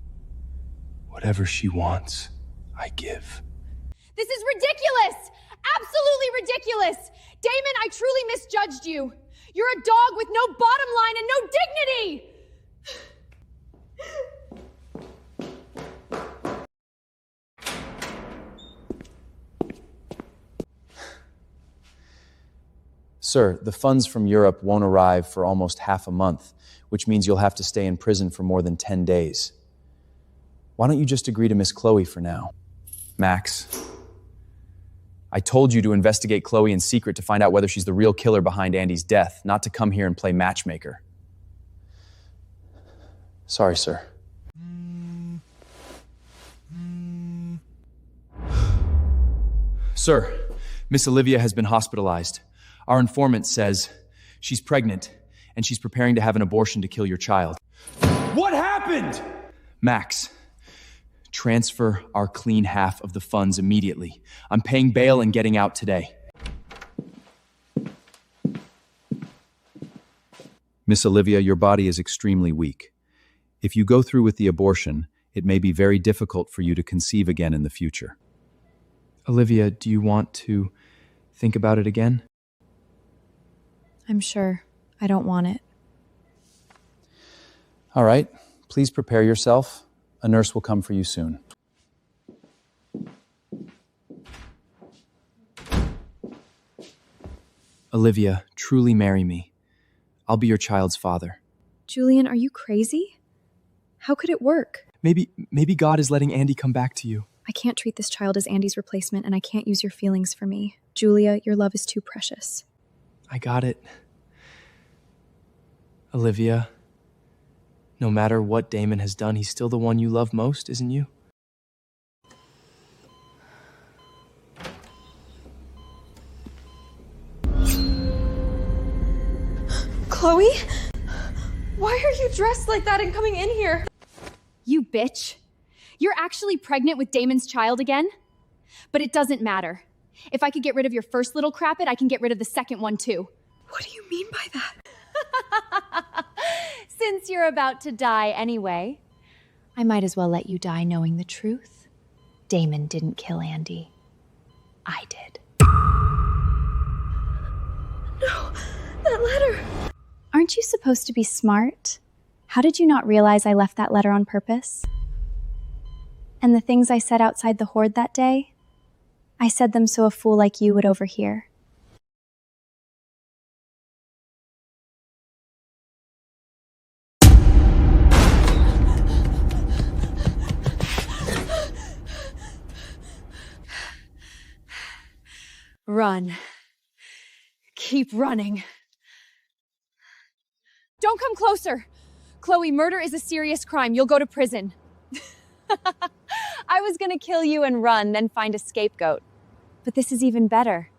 [SPEAKER 3] Whatever she wants, I give.
[SPEAKER 1] This is ridiculous! Absolutely ridiculous! Damon, I truly misjudged you. You're a dog with no bottom line and no dignity!
[SPEAKER 11] Sir, the funds from Europe won't arrive for almost half a month, which means you'll have to stay in prison for more than 10 days. Why don't you just agree to Miss Chloe for now? Max, I told you to investigate Chloe in secret to find out whether she's the real killer behind Andy's death, not to come here and play matchmaker. Sorry, sir.
[SPEAKER 3] Sir, Miss Olivia has been hospitalized. Our informant says she's pregnant and she's preparing to have an abortion to kill your child. What happened? Max, transfer our clean half of the funds immediately. I'm paying bail and getting out today.
[SPEAKER 9] Miss Olivia, your body is extremely weak. If you go through with the abortion, it may be very difficult for you to conceive again in the future.
[SPEAKER 3] Olivia, do you want to think about it again?
[SPEAKER 2] I'm sure. I don't want it.
[SPEAKER 11] All right, please prepare yourself. A nurse will come for you soon.
[SPEAKER 3] Olivia, truly marry me. I'll be your child's father.
[SPEAKER 2] Julian, are you crazy? How could it work?
[SPEAKER 3] Maybe God is letting Andy come back to you.
[SPEAKER 2] I can't treat this child as Andy's replacement, and I can't use your feelings for me. Julia, your love is too precious.
[SPEAKER 3] I got it. Olivia, no matter what Damon has done, he's still the one you love most, isn't you?
[SPEAKER 10] Chloe? Why are you dressed like that and coming in here?
[SPEAKER 1] You bitch. You're actually pregnant with Damon's child again? But it doesn't matter. If I could get rid of your first little crappet, I can get rid of the second one too.
[SPEAKER 10] What do you mean by that?
[SPEAKER 1] Since you're about to die anyway.
[SPEAKER 16] I might as well let you die knowing the truth. Damon didn't kill Andy. I did.
[SPEAKER 10] No, that letter.
[SPEAKER 16] Aren't you supposed to be smart? How did you not realize I left that letter on purpose? And the things I said outside the Horde that day? I said them so a fool like you would overhear.
[SPEAKER 1] Run. Keep running. Don't come closer. Chloe, murder is a serious crime. You'll go to prison. I was gonna kill you and run, then find a scapegoat. But this is even better.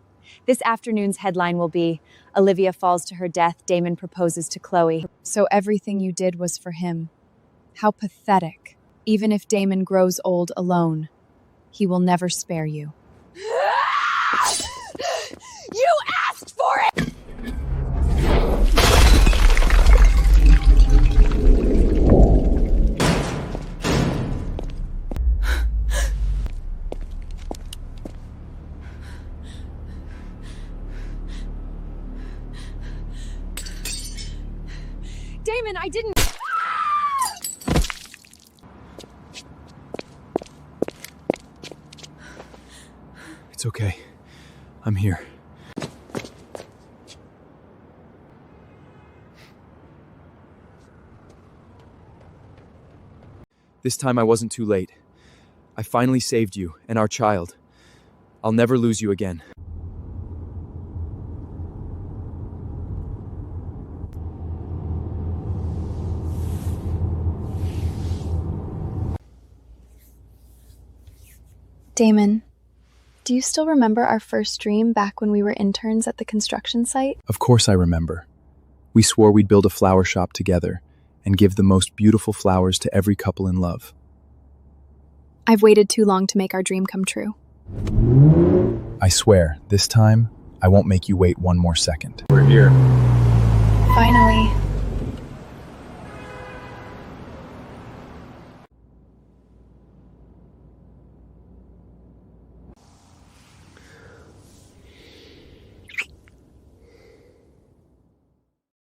[SPEAKER 1] This afternoon's headline will be, Olivia falls to her death, Damon proposes to Chloe.
[SPEAKER 2] So everything you did was for him. How pathetic. Even if Damon grows old alone, he will never spare you.
[SPEAKER 1] You asked for it! Damon, I didn't...
[SPEAKER 3] It's okay. I'm here. This time I wasn't too late. I finally saved you and our child. I'll never lose you again.
[SPEAKER 6] Damon, do you still remember our first dream back when we were interns at the construction site?
[SPEAKER 9] Of course I remember. We swore we'd build a flower shop together and give the most beautiful flowers to every couple in love.
[SPEAKER 10] I've waited too long to make our dream come true.
[SPEAKER 9] I swear, this time, I won't make you wait one more second.
[SPEAKER 7] We're here.
[SPEAKER 6] Finally.